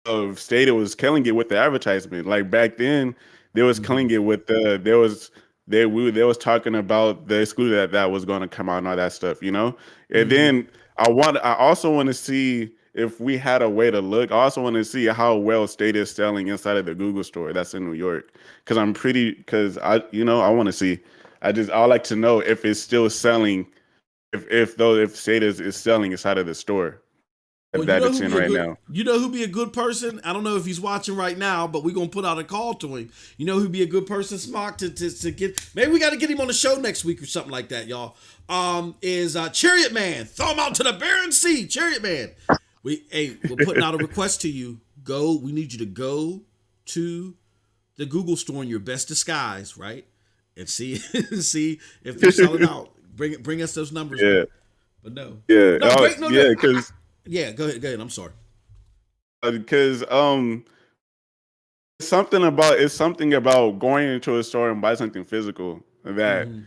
of Stadia was killing it with the advertisement. Like back then, they was killing it with they was talking about the exclusive that was going to come out and all that stuff, And then I also want to see if we had a way to look. I also want to see how well Stadia is selling inside of the Google store that's in New York, because I want to see. I like to know if it's still selling, if Stadia is selling inside of the store. Well, that it's in right now. You know who'd be a good person? I don't know if he's watching right now, but we're going to put out a call to him. You know who'd be a good person, Smock, to get... Maybe we got to get him on the show next week or something like that, y'all. Is Chariot Man. Throw him out to the barren sea. Chariot Man. We're putting out a request to you. We need you to go to the Google store in your best disguise, right? And see if they're selling out. Bring us those numbers. Yeah. But no. Yeah, No, great. No, yeah, no. because Yeah, go ahead. Go ahead. I'm sorry. it's something about going into a store and buy something physical that Mm-hmm.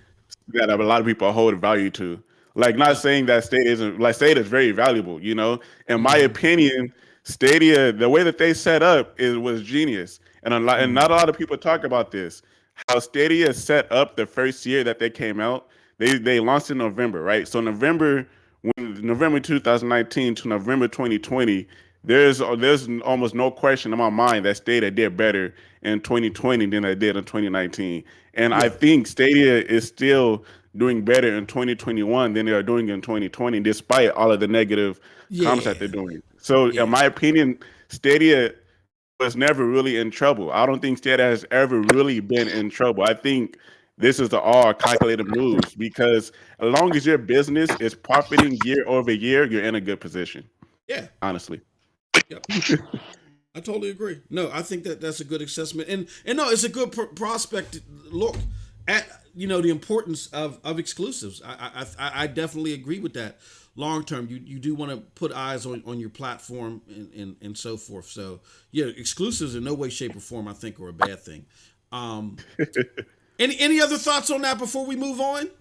that a lot of people hold value to. Like, not Yep. saying that Stadia isn't, like, Stadia is very valuable, you know. In my Mm-hmm. opinion, Stadia, the way that they set up was genius. And Mm-hmm. not a lot of people talk about this. How Stadia set up the first year that they came out, they launched in November, right? So November 2019 to November 2020, there's almost no question in my mind that Stadia did better in 2020 than they did in 2019. And I Yeah. think Stadia is still doing better in 2021 than they are doing in 2020, despite all of the negative comments that they're Yeah. doing. So, in Yeah. my opinion, Stadia was never really in trouble. I don't think Stadia has ever really been in trouble. I think this is the all calculated moves because as long as your business is profiting year over year, you're in a good position. Yeah. Honestly. Yep. I totally agree. No, I think that that's a good assessment, and no, it's a good prospect to look at. The importance of exclusives. I definitely agree with that. Long term, you do want to put eyes on your platform and so forth. So yeah, exclusives in no way, shape, or form I think are a bad thing. Um, any other thoughts on that before we move on?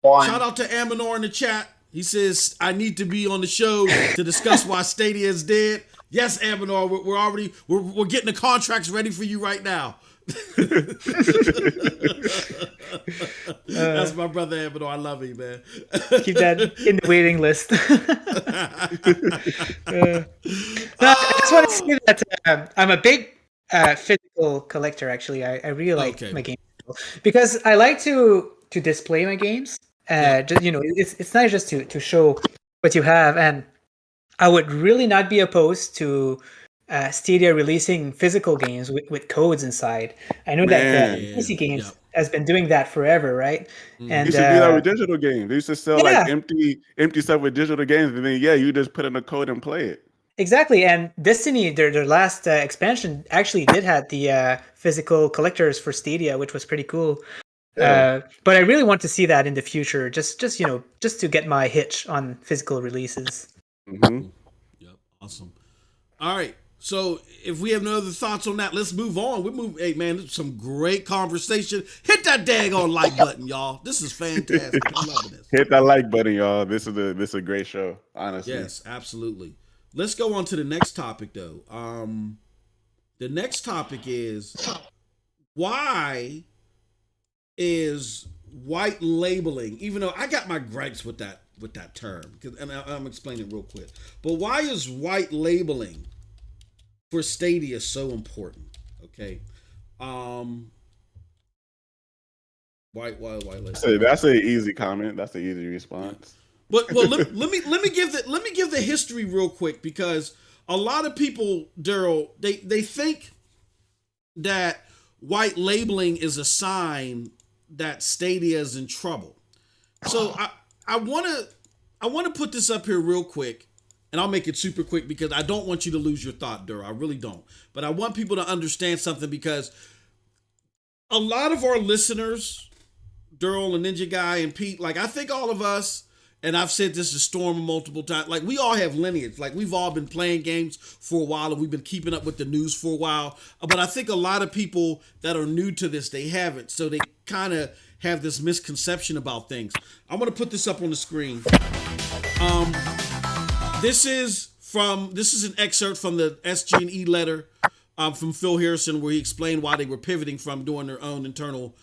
Shout out to Aminor in the chat. He says, I need to be on the show to discuss why Stadia is dead. Yes, Aminor, we're getting the contracts ready for you right now. That's my brother Aminor. I love him, man. Keep that in the waiting list. No, I just want to say that I'm a big physical collector. Actually, I really like my games because I like to display my games. Just, it's nice just to show what you have, and I would really not be opposed to Stadia releasing physical games with codes inside. I know that PC games has been doing that forever, right? And used to do that with digital games. They used to sell like yeah. empty stuff with digital games, and then you just put in a code and play it. Exactly, and Destiny, their last expansion actually did have the physical collectors for Stadia, which was pretty cool. Yeah. But I really want to see that in the future, just to get my hitch on physical releases. Mm-hmm. Yep, awesome. All right, so if we have no other thoughts on that, let's move on. Hey man, this is some great conversation. Hit that daggone like button, y'all. This is fantastic. I'm loving this. Hit that like button, y'all. This is a great show, honestly. Yes, absolutely. Let's go on to the next topic, though. The next topic is why is white labeling, even though I got my gripes with that term, and I'm explaining it real quick. But why is white labeling for Stadia so important? Okay. White labeling. That's an easy comment. That's an easy response. But let me give the history real quick, because a lot of people, Daryl, they think that white labeling is a sign that Stadia is in trouble. So I want to put this up here real quick, and I'll make it super quick because I don't want you to lose your thought, Daryl. I really don't. But I want people to understand something, because a lot of our listeners, Daryl and Ninja Guy and Pete, like, I think all of us, and I've said this to Storm multiple times, like, we all have lineage. Like, we've all been playing games for a while, and we've been keeping up with the news for a while. But I think a lot of people that are new to this, they haven't. So they kind of have this misconception about things. I'm going to put this up on the screen. This is an excerpt from the SG&E letter from Phil Harrison, where he explained why they were pivoting from doing their own internal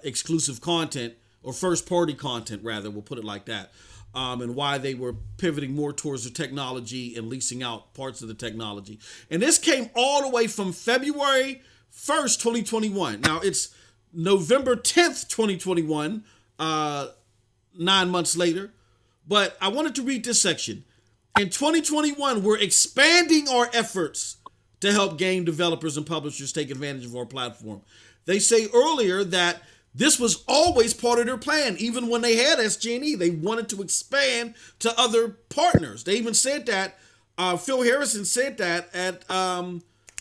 exclusive content, or first-party content, rather, we'll put it like that, and why they were pivoting more towards the technology and leasing out parts of the technology. And this came all the way from February 1st, 2021. Now, it's November 10th, 2021, 9 months later. But I wanted to read this section. In 2021, we're expanding our efforts to help game developers and publishers take advantage of our platform. They say earlier that this was always part of their plan. Even when they had SG&E, they wanted to expand to other partners. They even said that, Phil Harrison said that at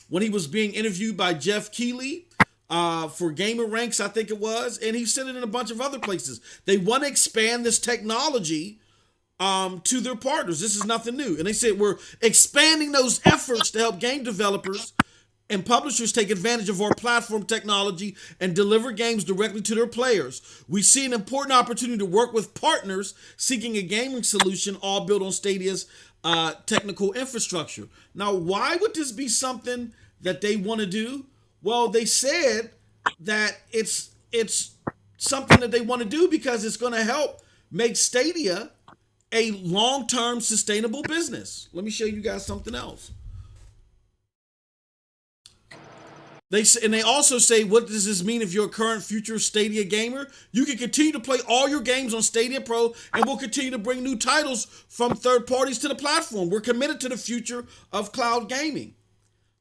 when he was being interviewed by Jeff Keighley for Gamer Ranks, I think it was, and he said it in a bunch of other places. They want to expand this technology to their partners. This is nothing new. And they said we're expanding those efforts to help game developers and publishers take advantage of our platform technology and deliver games directly to their players. We see an important opportunity to work with partners seeking a gaming solution all built on Stadia's technical infrastructure. Now, why would this be something that they want to do? Well, they said that it's something that they want to do because it's going to help make Stadia a long-term sustainable business. Let me show you guys something else. They also say, what does this mean if you're a current future Stadia gamer? You can continue to play all your games on Stadia Pro, and we'll continue to bring new titles from third parties to the platform. We're committed to the future of cloud gaming.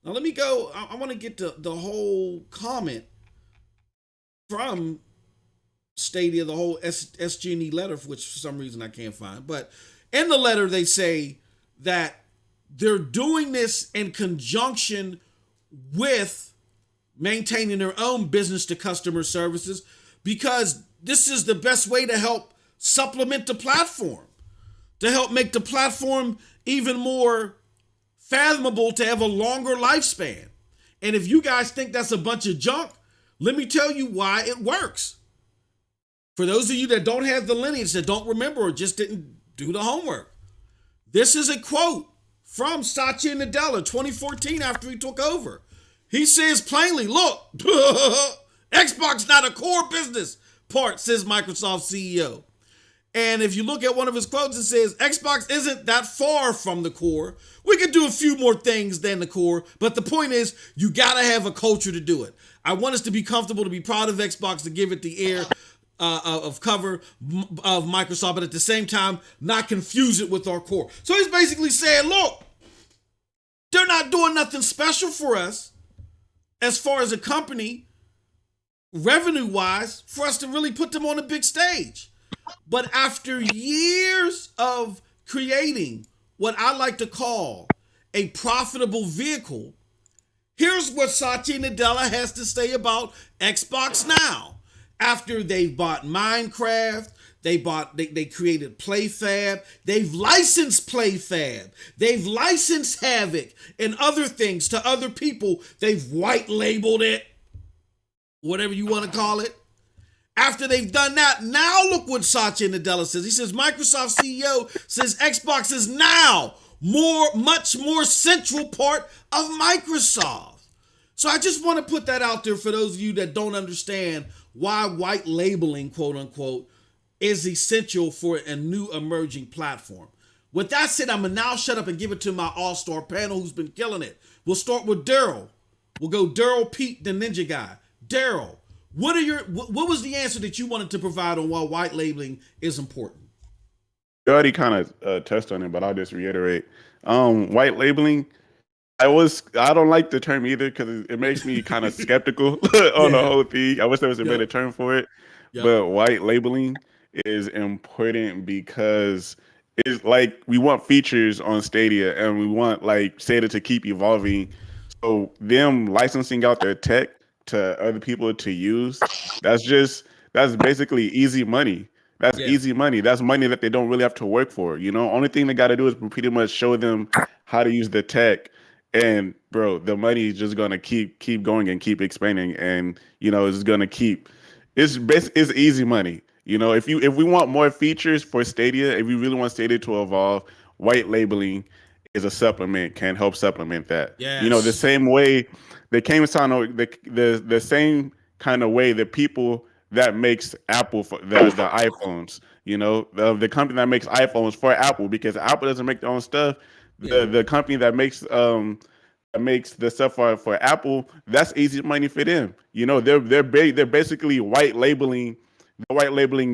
Now let me go. I want to get to the whole comment from Stadia, the whole SG&E letter, which for some reason I can't find. But in the letter, they say that they're doing this in conjunction with maintaining their own business to customer services, because this is the best way to help supplement the platform, to help make the platform even more fathomable, to have a longer lifespan. And if you guys think that's a bunch of junk, let me tell you why it works. For those of you that don't have the lineage, that don't remember or just didn't do the homework, this is a quote from Satya Nadella, 2014, after he took over. He says plainly, look, Xbox not a core business part, says Microsoft CEO. And if you look at one of his quotes, it says, Xbox isn't that far from the core. We could do a few more things than the core, but the point is, you gotta have a culture to do it. I want us to be comfortable, to be proud of Xbox, to give it the air of cover of Microsoft, but at the same time, not confuse it with our core. So he's basically saying, look, they're not doing nothing special for us as far as a company, revenue-wise, for us to really put them on a big stage. But after years of creating what I like to call a profitable vehicle, here's what Satya Nadella has to say about Xbox now. After they've bought Minecraft, they created PlayFab, they've licensed PlayFab, they've licensed Havoc and other things to other people, they've white labeled it, whatever you want to call it. After they've done that, now look what Satya Nadella says. He says, Microsoft CEO says Xbox is now much more central part of Microsoft. So I just want to put that out there for those of you that don't understand why white labeling, quote unquote, is essential for a new emerging platform. With that said, I'm going to now shut up and give it to my all-star panel who's been killing it. We'll start with Daryl. We'll go Daryl, Pete, the Ninja Guy. Daryl, what was the answer that you wanted to provide on why white labeling is important? You already kind of touched on it, but I'll just reiterate. White labeling, I don't like the term either because it makes me kind of skeptical on the whole thing. I wish there was a better term for it. Yep. But white labeling is important because it's like we want features on Stadia and we want like Stadia to keep evolving. So them licensing out their tech to other people to use, that's basically easy money. That's easy money. That's money that they don't really have to work for. You know, only thing they got to do is pretty much show them how to use the tech. And bro, the money is just gonna keep going and keep expanding, and you know it's gonna keep. It's easy money. You know, if we want more features for Stadia, if we really want Stadia to evolve, white labeling is a supplement, can help supplement that. Yes. You know, the same way the same kind of way that people that makes Apple for the iPhones, you know, the company that makes iPhones for Apple, because Apple doesn't make their own stuff. The company that makes the stuff for Apple, that's easy money for them. You know, they're basically white labeling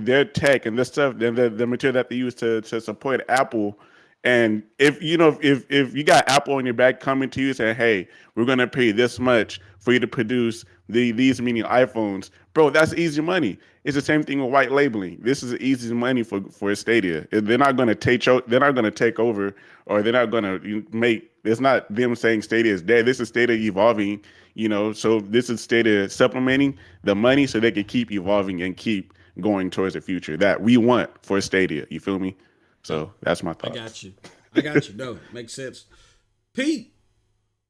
their tech and the stuff, the material that they use to support Apple And if if you got Apple on your back coming to you saying, "Hey, we're gonna pay this much for you to produce these many iPhones," bro, that's easy money. It's the same thing with white labeling. This is easy money for Stadia. They're not gonna they're not gonna take over, or they're not gonna make. It's not them saying Stadia is dead. This is Stadia evolving. So this is Stadia supplementing the money so they can keep evolving and keep going towards the future that we want for Stadia. You feel me? So that's my thought. I got you. No, makes sense. Pete,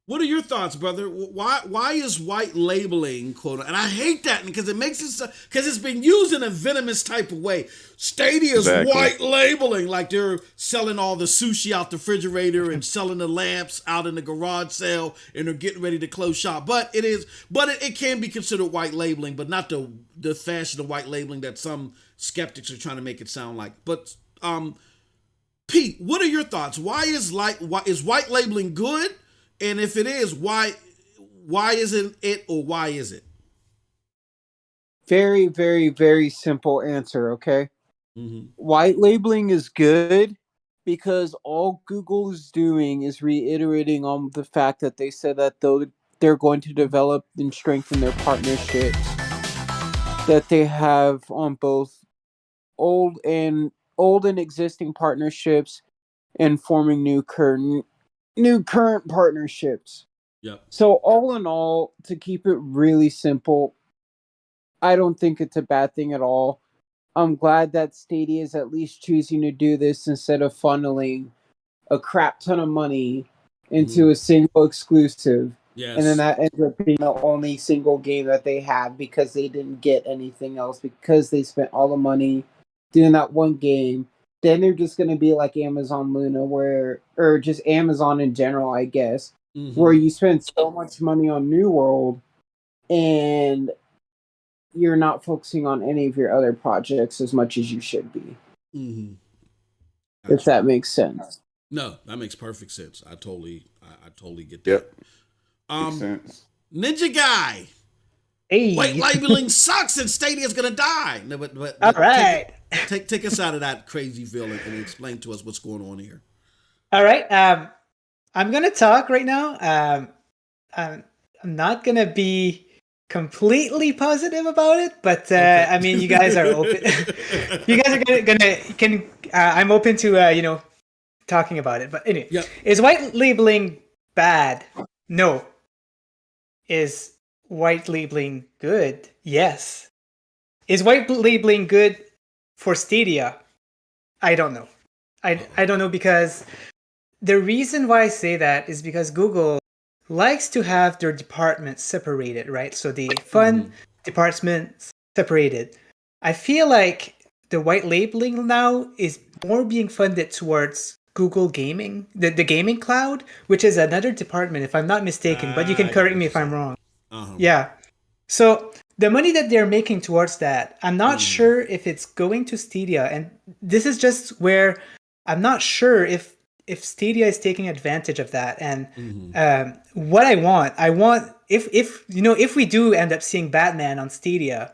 what are your thoughts, brother? Why is white labeling, quote? And I hate that because it makes it because it's been used in a venomous type of way. Stadia's white labeling, like they're selling all the sushi out the refrigerator and selling the lamps out in the garage sale, and they're getting ready to close shop. But it can be considered white labeling, but not the fashion of white labeling that some skeptics are trying to make it sound like. But Pete, what are your thoughts? Why is white labeling good? And if it is, why isn't it, or why is it? Very, very, very simple answer, okay? Mm-hmm. White labeling is good because all Google is doing is reiterating on the fact that they said that they're going to develop and strengthen their partnerships that they have on both old and existing partnerships and forming new current partnerships. Yep. So all in all, to keep it really simple, I don't think it's a bad thing at all. I'm glad that Stadia is at least choosing to do this instead of funneling a crap ton of money into a single exclusive. Yes. And then that ends up being the only single game that they have because they didn't get anything else, because they spent all the money doing that one game. Then they're just going to be like Amazon Luna, or just Amazon in general, I guess, where you spend so much money on New World and you're not focusing on any of your other projects as much as you should be. Mm-hmm. If that makes sense. No, that makes perfect sense. I totally get that. Yep. Makes sense. Ninja Guy. Hey. White labeling sucks and Stadia's gonna die. No, but all right. Take us out of that crazy feeling and explain to us what's going on here. All right. I'm gonna talk right now. I'm not gonna be completely positive about it, but okay. I mean, you guys are open. You guys are I'm open to talking about it. But anyway, yep. Is white labeling bad? No. Is white labeling good? Yes. Is white labeling good for Stadia? I don't know. I don't know, because the reason why I say that is because Google likes to have their departments separated, right? So the fun departments separated. I feel like the white labeling now is more being funded towards Google Gaming, the gaming cloud, which is another department, if I'm not mistaken, but you can correct me if I'm wrong. Yeah. So the money that they're making towards that, I'm not sure if it's going to Stadia. And this is just where I'm not sure if Stadia is taking advantage of that. And what I want if we do end up seeing Batman on Stadia,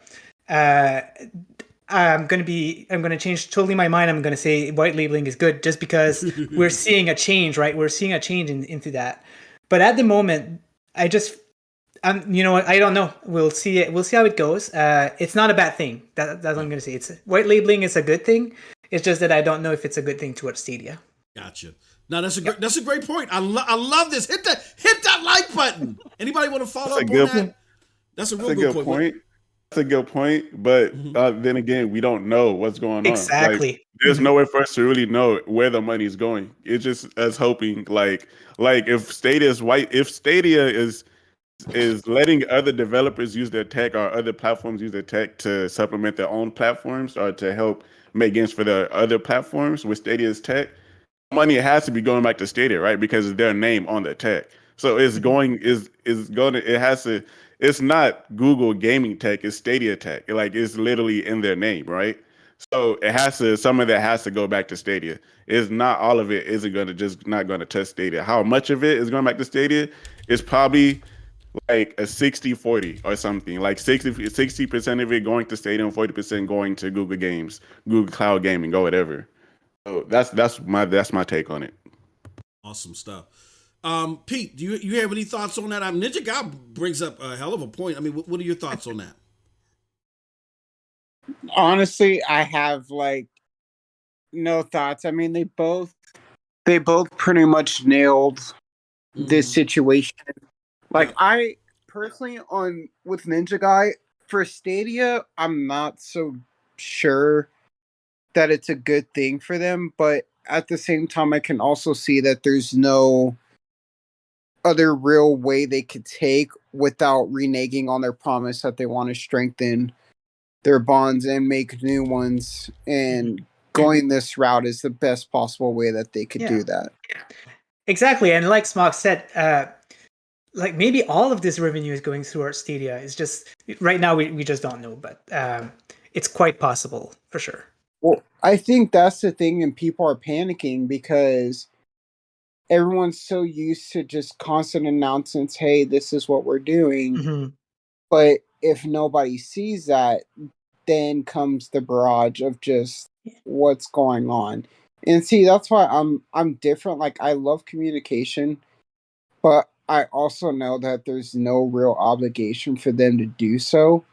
I'm gonna change totally my mind. I'm gonna say white labeling is good just because we're seeing a change, right? We're seeing a change into that. But at the moment, I don't know. We'll see it. We'll see how it goes. It's not a bad thing. That's what I'm gonna say. It's white labeling is a good thing. It's just that I don't know if it's a good thing towards Stadia. Gotcha. No, that's a great point. I love this. Hit that like button. Anybody want to follow up on that? That's a real good point. That's a good point, but then again, we don't know what's going on. Exactly. Like, there's no way for us to really know where the money's going. It's just us hoping, like if Stadia is letting other developers use their tech, or other platforms use their tech to supplement their own platforms, or to help make games for the other platforms with Stadia's tech, money has to be going back to Stadia, right? Because it's their name on the tech. So it's not Google gaming tech, it's Stadia tech. Like, it's literally in their name, right? So some of that has to go back to Stadia. It's not all of it not going to touch Stadia. How much of it is going back to Stadia is probably like a 60-40 or something. Like 60% of it going to Stadia and 40% going to Google Games, Google Cloud Gaming, or whatever. So that's my take on it. Awesome stuff. Pete, do you have any thoughts on that? Ninja Guy brings up a hell of a point. I mean, what are your thoughts on that? Honestly, I have like no thoughts. I mean, they both pretty much nailed this situation. Like, I personally, on with Ninja Guy for Stadia, I'm not so sure that it's a good thing for them, but at the same time, I can also see that there's no other real way they could take without reneging on their promise that they want to strengthen their bonds and make new ones, and going this route is the best possible way that they could do that. Exactly, and like Smog said, like maybe all of this revenue is going through our Stadia. It's just right now we just don't know, but it's quite possible for sure. Well, I think that's the thing, and people are panicking because everyone's so used to just constant announcements. Hey, this is what we're doing. But if nobody sees that, then comes the barrage of just what's going on. And see, that's why I'm different. Like, I love communication, but I also know that there's no real obligation for them to do so.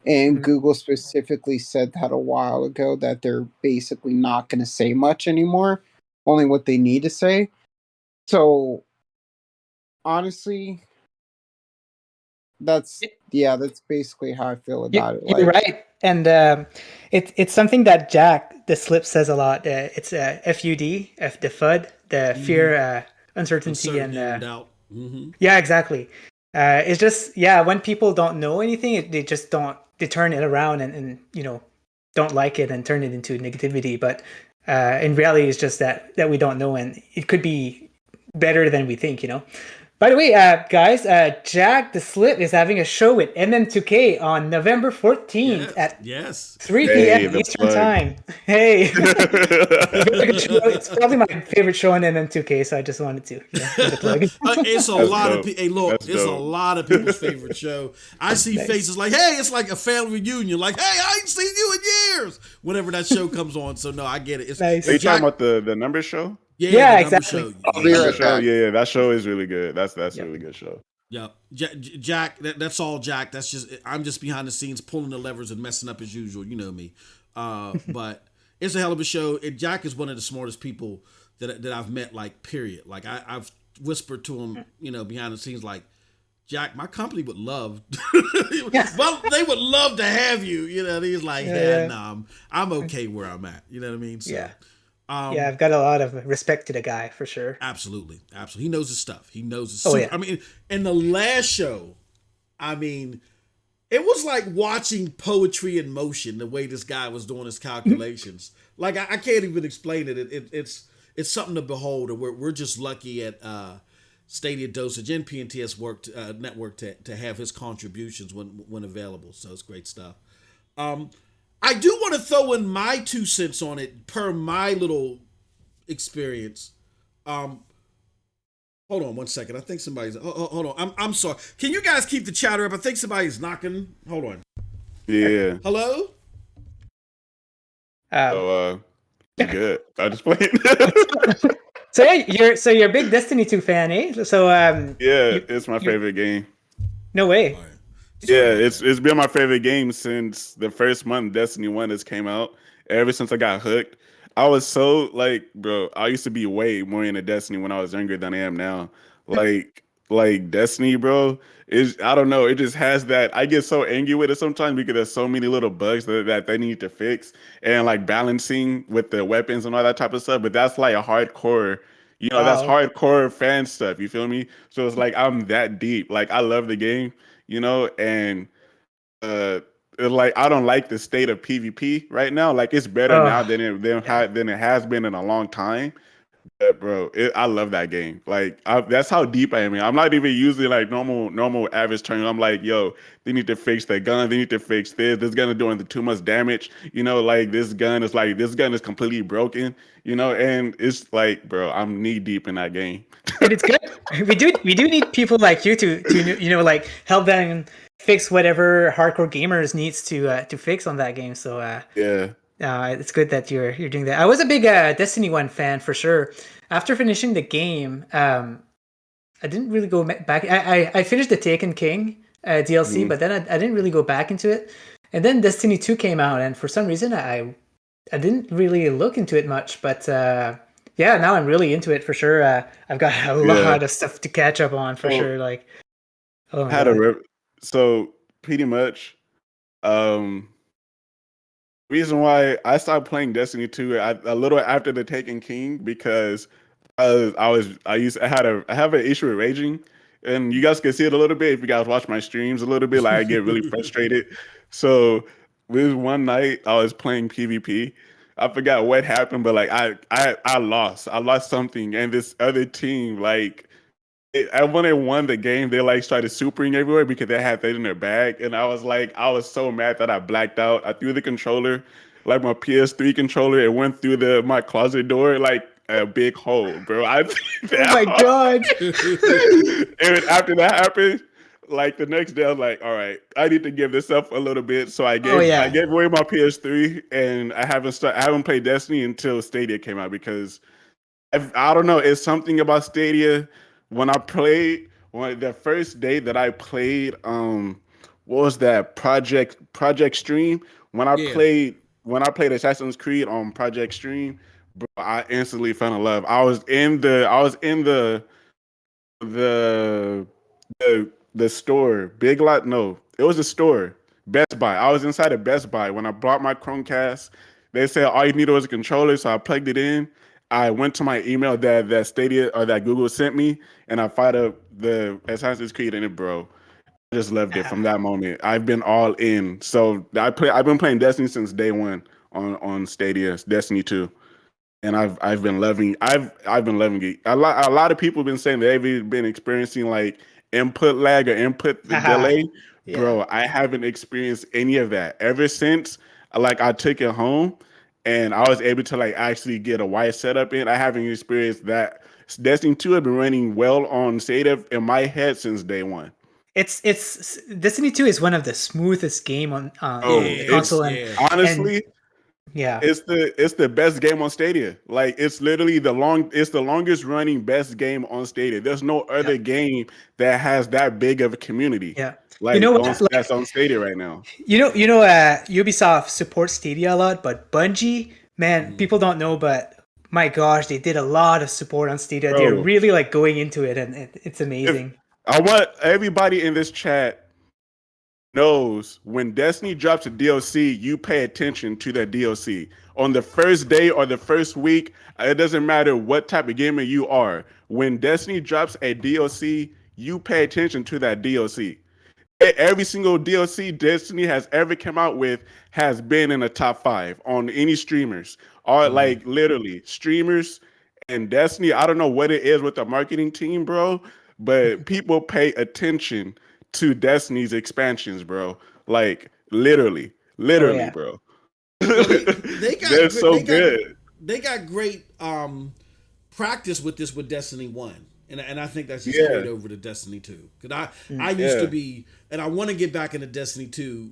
And Google specifically said that a while ago, that they're basically not going to say much anymore, only what they need to say. So, honestly, that's basically how I feel about it. You're right, and it's something that Jack the Slip says a lot. It's FUD, the FUD, the fear, uncertainty, and doubt. Yeah, exactly. It's just when people don't know anything, they just don't. They turn it around and don't like it and turn it into negativity. But in reality, it's just that we don't know, and it could be better than we think. By the way, guys, Jack the Slip is having a show with MM2K on November 14th at 3 p.m. Eastern Time. Hey, it's probably my favorite show on MM2K, so I just wanted to give the plug. It's a lot of people. Hey, look, it's a lot of people's favorite show. I see faces like, hey, it's like a family reunion. Like, hey, I ain't seen you in years. Whenever that show comes on, so no, I get it. It's nice. Are you talking about the numbers show? Yeah, exactly. Yeah, that show is really good. That's a really good show. Yeah, Jack. That's all, Jack. That's just I'm just behind the scenes pulling the levers and messing up as usual. You know me, but it's a hell of a show. And Jack is one of the smartest people that I've met. Like, period. Like I've whispered to him, behind the scenes, like, Jack, my company would love, well, they would love to have you. He's like, nah, I'm okay where I'm at. You know what I mean? So, I've got a lot of respect to the guy for sure. Absolutely. He knows his stuff. He knows his stuff. I mean, in the last show, it was like watching poetry in motion, the way this guy was doing his calculations. Like, I can't even explain it. It's something to behold, and we're just lucky at Stadia Dosage and PNTS network to have his contributions when available. So it's great stuff. I do want to throw in my 2 cents on it per my little experience. Hold on 1 second. I think somebody's. Hold on. I'm sorry. Can you guys keep the chatter up? I think somebody's knocking. Hold on. Yeah. Hello. Good. I just played. So you're a big Destiny 2 fan, eh? So it's my favorite game. No way. Yeah, it's been my favorite game since the first month Destiny 1 has came out. Ever since I got hooked. I was so bro, I used to be way more into Destiny when I was younger than I am now. Like Destiny, bro, I don't know, it just has that. I get so angry with it sometimes because there's so many little bugs that they need to fix, and like balancing with the weapons and all that type of stuff. But that's like a hardcore, that's hardcore fan stuff. You feel me? So it's like I'm that deep. Like, I love the game. And I don't like the state of PvP right now. Like, it's better now than it has been in a long time. But bro, I love that game. Like, that's how deep I am. I'm not even using like normal average terms. I'm like, yo, they need to fix that gun. They need to fix this. This gun is doing too much damage. Like, this gun is completely broken. And it's like, bro, I'm knee deep in that game. And it's good. We do need people like you to like help them fix whatever hardcore gamers needs to fix on that game. So It's good that you're doing that. I was a big Destiny 1 fan for sure. After finishing the game, I didn't really go back. I finished the Taken King DLC, but then I didn't really go back into it. And then Destiny 2 came out, and for some reason I didn't really look into it much. But yeah, now I'm really into it for sure. I've got a lot of stuff to catch up on for sure. Like, oh my God. So pretty much, reason why I stopped playing Destiny 2 a little after the Taken King because I have an issue with raging, and you guys can see it a little bit if you guys watch my streams a little bit. Like I get really frustrated. So this one night I was playing PvP. I forgot what happened, but like I lost something, and this other team when they won the game, they like started supering everywhere because they had that in their bag, and I was so mad that I blacked out. I threw the controller, like my PS3 controller, it went through my closet door like a big hole, bro. Oh my God! And after that happened, like the next day, I was like, all right, I need to give this up a little bit. So I gave away my PS3, and I haven't played Destiny until Stadia came out because I don't know, it's something about Stadia. When the first day that I played, what was that Project Stream? When I played Assassin's Creed on Project Stream, bro, I instantly fell in love. I was in the store, Big Lot. No, it was a store, Best Buy. I was inside of Best Buy when I bought my Chromecast. They said all you needed was a controller, so I plugged it in. I went to my email that Stadia or that Google sent me, and I fired up the Assassin's Creed in it, bro. I just loved it from that moment. I've been all in. So I've been playing Destiny since day one on Stadia, Destiny 2. And I've been loving it. A lot of people have been saying they've been experiencing like input lag or input delay. Yeah. Bro, I haven't experienced any of that ever since like I took it home and I was able to like actually get a wide setup in. I haven't experienced that. Destiny 2 have been running well on Stadia in my head since day one. It's Destiny 2 is one of the smoothest game on console, honestly. Yeah, it's the best game on Stadia. Like it's literally the longest running best game on Stadia. There's no other game that has that big of a community. Yeah, like you know what? That's on Stadia right now. Ubisoft supports Stadia a lot, but Bungie, man, people don't know, but my gosh, they did a lot of support on Stadia. They're really like going into it, and it's amazing. I want everybody in this chat knows when Destiny drops a DLC, you pay attention to that DLC. On the first day or the first week, it doesn't matter what type of gamer you are. When Destiny drops a DLC, you pay attention to that DLC. Every single DLC Destiny has ever come out with has been in the top 5 on any streamers. Or like literally streamers and Destiny. I don't know what it is with the marketing team, bro, but people pay attention to Destiny's expansions, bro. Like literally, bro. They're so good. They got great practice with this with Destiny 1. And I think that's just carried over to Destiny 2. Because I used to be, and I want to get back into Destiny 2,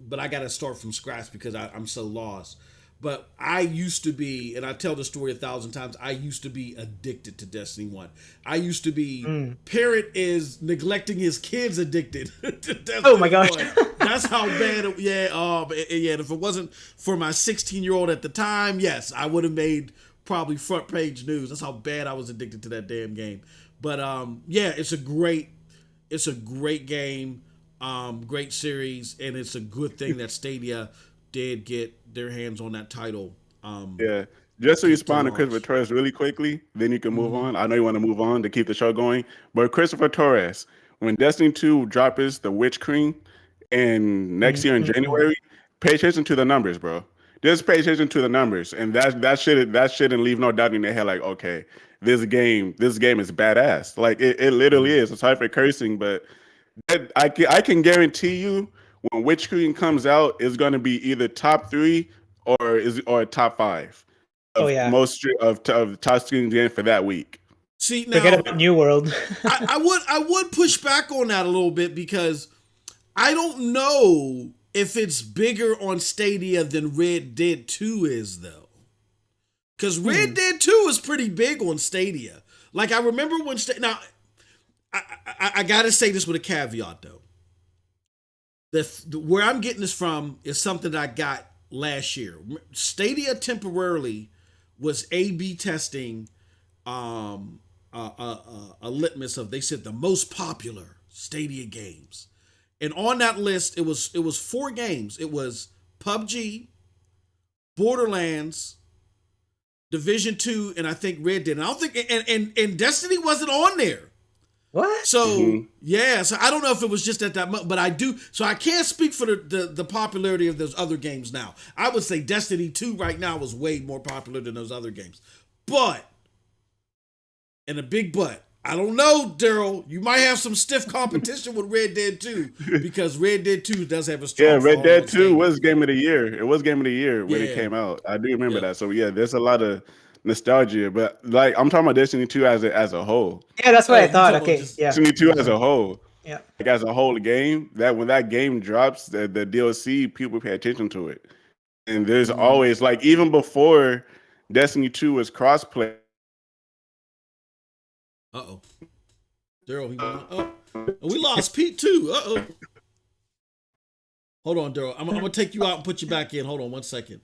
but I got to start from scratch because I'm so lost. But I used to be, and I tell the story 1,000 times, I used to be addicted to Destiny 1. I used to be, parent is neglecting his kids addicted to Destiny 1. Oh my gosh. That's how bad it, and if it wasn't for my 16-year-old at the time, yes, I would have made probably front page news. That's how bad I was addicted to that damn game. But it's a great game, great series, and it's a good thing that Stadia did get their hands on that title. Just to respond to Christopher Torres really quickly, then you can move on. I know you want to move on to keep the show going, but Christopher Torres, when Destiny 2 drops the Witch Queen and next year in January, pay attention to the numbers, bro. Just pay attention to the numbers, and that shouldn't leave no doubt in their head. Like, okay, this game is badass. Like it literally is. I'm sorry for cursing, but I can guarantee you when Witch Queen comes out, it's going to be either top 3 or top 5 of most of top streaming game for that week. See, now, forget about New World. I would push back on that a little bit because I don't know if it's bigger on Stadia than Red Dead 2 is, though. Because Red Dead 2 is pretty big on Stadia. Like, I remember when... Now, I got to say this with a caveat, though. Where I'm getting this from is something that I got last year. Stadia temporarily was A/B testing a litmus of, they said, the most popular Stadia games. And on that list, it was 4 games. It was PUBG, Borderlands, Division 2, and I think Red Dead. And I don't think and Destiny wasn't on there. What? So yeah, so I don't know if it was just at that moment, but I do. So I can't speak for the popularity of those other games now. I would say Destiny 2 right now is way more popular than those other games. But, and a big but, I don't know, Daryl. You might have some stiff competition with Red Dead 2 because Red Dead 2 does have a strong. Yeah, Red Dead 2 was game of the year. It was game of the year when Yeah. it came out. I do remember that. So yeah, there's a lot of nostalgia, but like I'm talking about Destiny 2 as a whole. Yeah, that's what I you thought. talking Okay, about just- yeah. Destiny 2 as a whole. Yeah. Like as a whole game, that when that game drops, the DLC, people pay attention to it. And there's always, like, even before Destiny 2 was crossplay. Uh-oh. Daryl, he went, we lost Pete too. Uh-oh. Hold on, Daryl. I'm gonna take you out and put you back in. Hold on 1 second.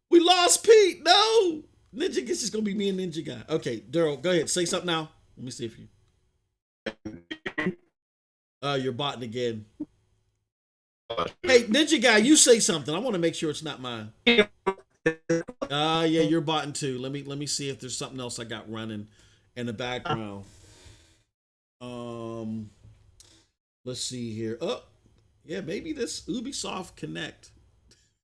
We lost Pete. No. Ninja, this is gonna be me and Ninja Guy. Okay, Daryl, go ahead. Say something now. Let me see if you. You're botting again. Hey, Ninja Guy, you say something. I want to make sure it's not mine. Yeah, you're botting too. Let me see if there's something else I got running in the background. Let's see here. Oh, yeah, maybe this Ubisoft Connect.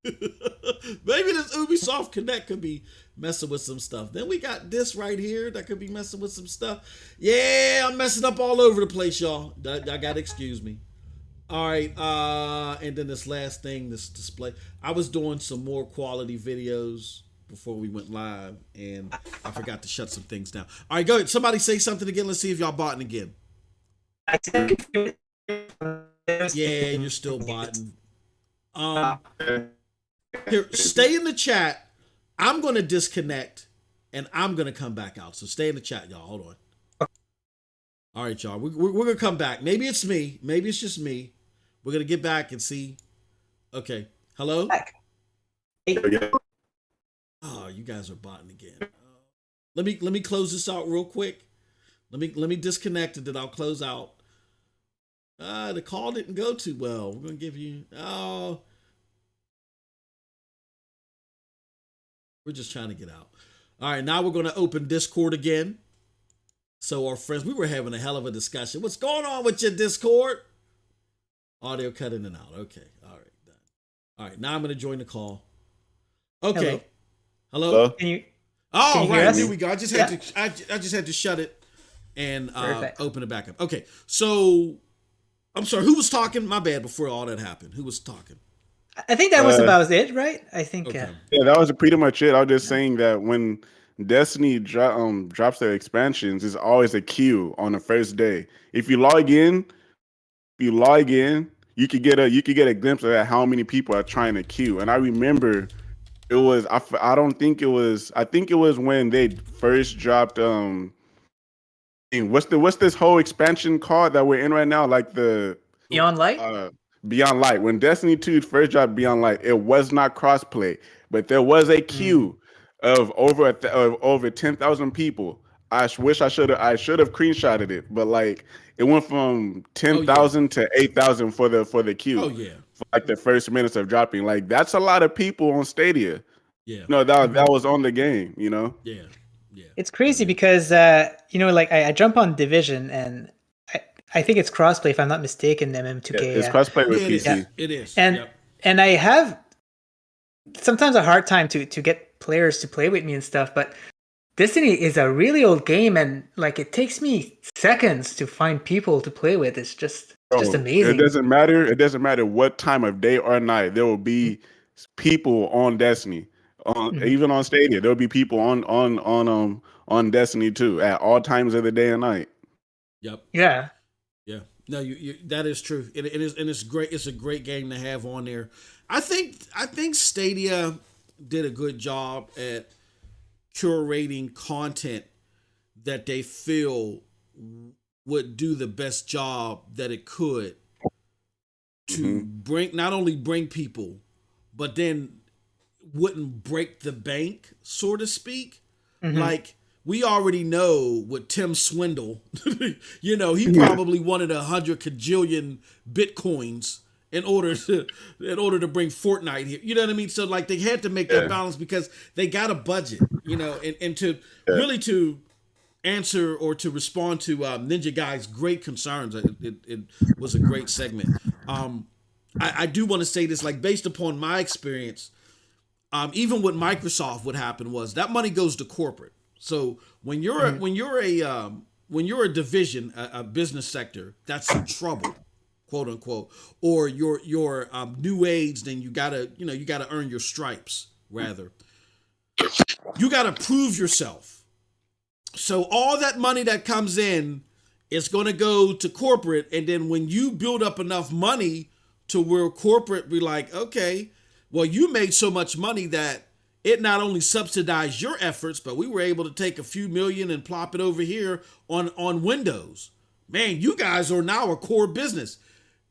Maybe this Ubisoft Connect could be messing with some stuff. Then we got this right here that could be messing with some stuff. Yeah, I'm messing up all over the place, y'all. I gotta excuse me. All right, and then this last thing, this display. I was doing some more quality videos before we went live, and I forgot to shut some things down. All right, go ahead. Somebody say something again. Let's see if y'all botting again. Yeah, you're still botting. Here, stay in the chat. I'm going to disconnect, and I'm going to come back out. So stay in the chat, y'all. Hold on. All right, y'all. We're going to come back. Maybe it's me. Maybe it's just me. We're going to get back and see. Okay. Hello? Oh, you guys are botting again. Let me close this out real quick. Let me disconnect it, then I'll close out. The call didn't go too well. We're going to give you... Oh... We're just trying to get out. All right, now we're going to open Discord again. So our friends, we were having a hell of a discussion. What's going on with your Discord? Audio cut in and out. Okay. All right. Done. All right. Now I'm going to join the call. Okay. Hello? Can you Oh, hear right. us? There we go. I just had to shut it and open it back up. Okay. So I'm sorry. Who was talking? My bad. Before all that happened, who was talking? I think that was about it, right? I think. Okay. Yeah, that was pretty much it. I was just saying that when Destiny drops their expansions, it's always a queue on the first day. If you log in, you could get a glimpse of how many people are trying to queue. And I remember it was I think it was when they first dropped what's this whole expansion called that we're in right now, like the Beyond Light. Beyond Light. When Destiny 2 first dropped Beyond Light, it was not crossplay, but there was a queue of over 10,000 people. I wish I should have screenshotted it, but like it went from 10,000 to 8,000 for the queue. Oh yeah. For like the first minutes of dropping. Like that's a lot of people on Stadia. Yeah. No, that was on the game, you know? Yeah. Yeah. It's crazy because like I jump on Division and I think it's crossplay if I'm not mistaken. MM2K. It's crossplay with Yeah, PC. it is. And Yep. and I have sometimes a hard time to get players to play with me and stuff, but Destiny is a really old game, and like it takes me seconds to find people to play with. It's just amazing. It doesn't matter. It doesn't matter what time of day or night. There will be people on Destiny. Even on Stadia, there will be people on Destiny too at all times of the day and night. Yep. Yeah. Yeah. No, that is true. It is, and it's great. It's a great game to have on there. I think Stadia did a good job at curating content that they feel would do the best job that it could to bring, not only bring people, but then wouldn't break the bank, so to speak. Like, we already know with Tim Swindle, he probably wanted 100 kajillion bitcoins in order to bring Fortnite here. You know what I mean? So like they had to make that balance because they got a budget, and to really to answer or to respond to Ninja Guy's great concerns. It was a great segment. I do want to say this, like based upon my experience, even with Microsoft, what happened was that money goes to corporate. So when you're a division, a business sector that's in trouble, quote unquote, or you're new age, then you gotta earn your stripes. Rather, you gotta prove yourself. So all that money that comes in is going to go to corporate, and then when you build up enough money to where corporate be like, okay, well, you made so much money that it not only subsidized your efforts, but we were able to take a few million and plop it over here on Windows. Man, you guys are now a core business.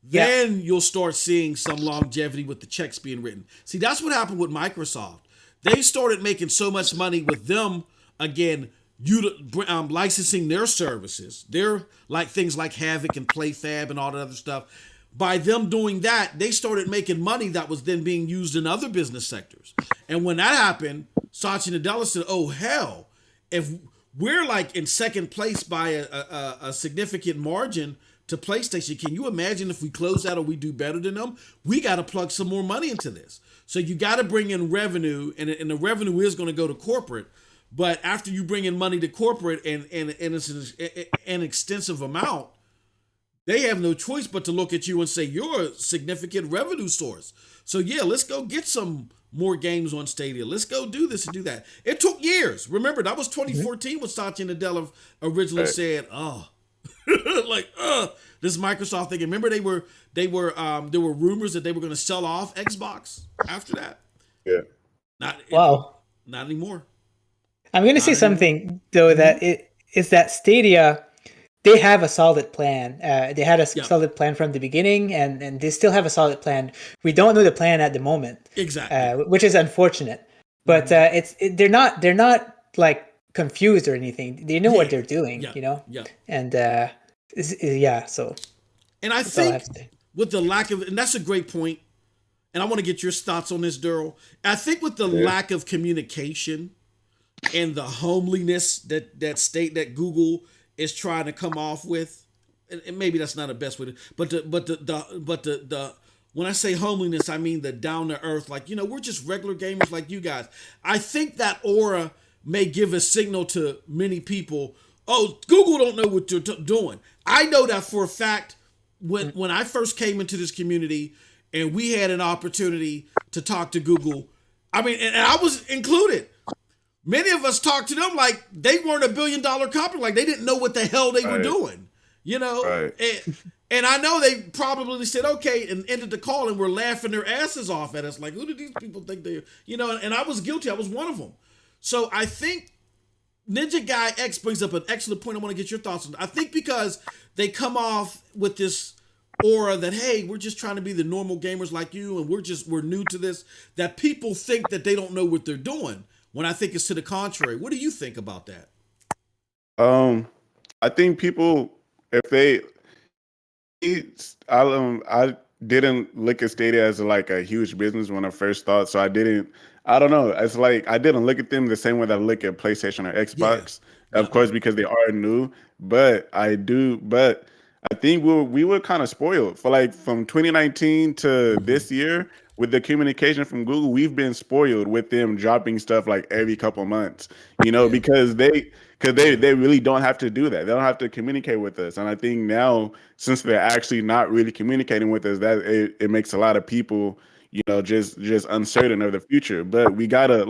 Then you'll start seeing some longevity with the checks being written. See, that's what happened with Microsoft. They started making so much money with them, again, licensing their services. They're like things like Havoc and PlayFab and all that other stuff. By them doing that, they started making money that was then being used in other business sectors. And when that happened, Satya Nadella said, oh, hell, if we're like in second place by a significant margin to PlayStation, can you imagine if we close out or we do better than them? We got to plug some more money into this. So you got to bring in revenue, and the revenue is going to go to corporate. But after you bring in money to corporate and it's an extensive amount, they have no choice but to look at you and say, you're a significant revenue source. So yeah, let's go get some more games on Stadia. Let's go do this and do that. It took years. Remember, that was 2014 when Satya Nadella originally said, this Microsoft thing. Remember there were rumors that they were going to sell off Xbox after that. Yeah. Not anymore. I'm going to say something though, that it is that Stadia, they have a solid plan. They had a solid plan from the beginning, and they still have a solid plan. We don't know the plan at the moment, exactly, which is unfortunate. But they're not like confused or anything. They know what they're doing, And so. And I think with the lack of, and that's a great point, and I want to get your thoughts on this, Daryl. I think with the lack of communication and the homeliness that Google is trying to come off with, and maybe that's not the best way to, but the when I say homeliness, I mean the down to earth, like, we're just regular gamers like you guys. I think that aura may give a signal to many people, oh, Google don't know what you're doing. I know that for a fact when I first came into this community and we had an opportunity to talk to Google, I mean, and I was included. Many of us talked to them like they weren't $1 billion company, like they didn't know what the hell they were doing, And I know they probably said okay and ended the call and were laughing their asses off at us, like, who do these people think they, And I was guilty. I was one of them. So I think Ninja Guy X brings up an excellent point. I want to get your thoughts on. I think because they come off with this aura that, hey, we're just trying to be the normal gamers like you, and we're new to this, that people think that they don't know what they're doing. When I think it's to the contrary. What do you think about that? I think people, I didn't look at Stadia as like a huge business when I first thought, so I don't know. It's like I didn't look at them the same way that I look at PlayStation or Xbox, of course, because they are new. But I think we were kind of spoiled for like from 2019 to this year. With the communication from Google, we've been spoiled with them dropping stuff like every couple months, because they really don't have to do that. They don't have to communicate with us. And I think now, since they're actually not really communicating with us, that it makes a lot of people, just uncertain of the future. But we gotta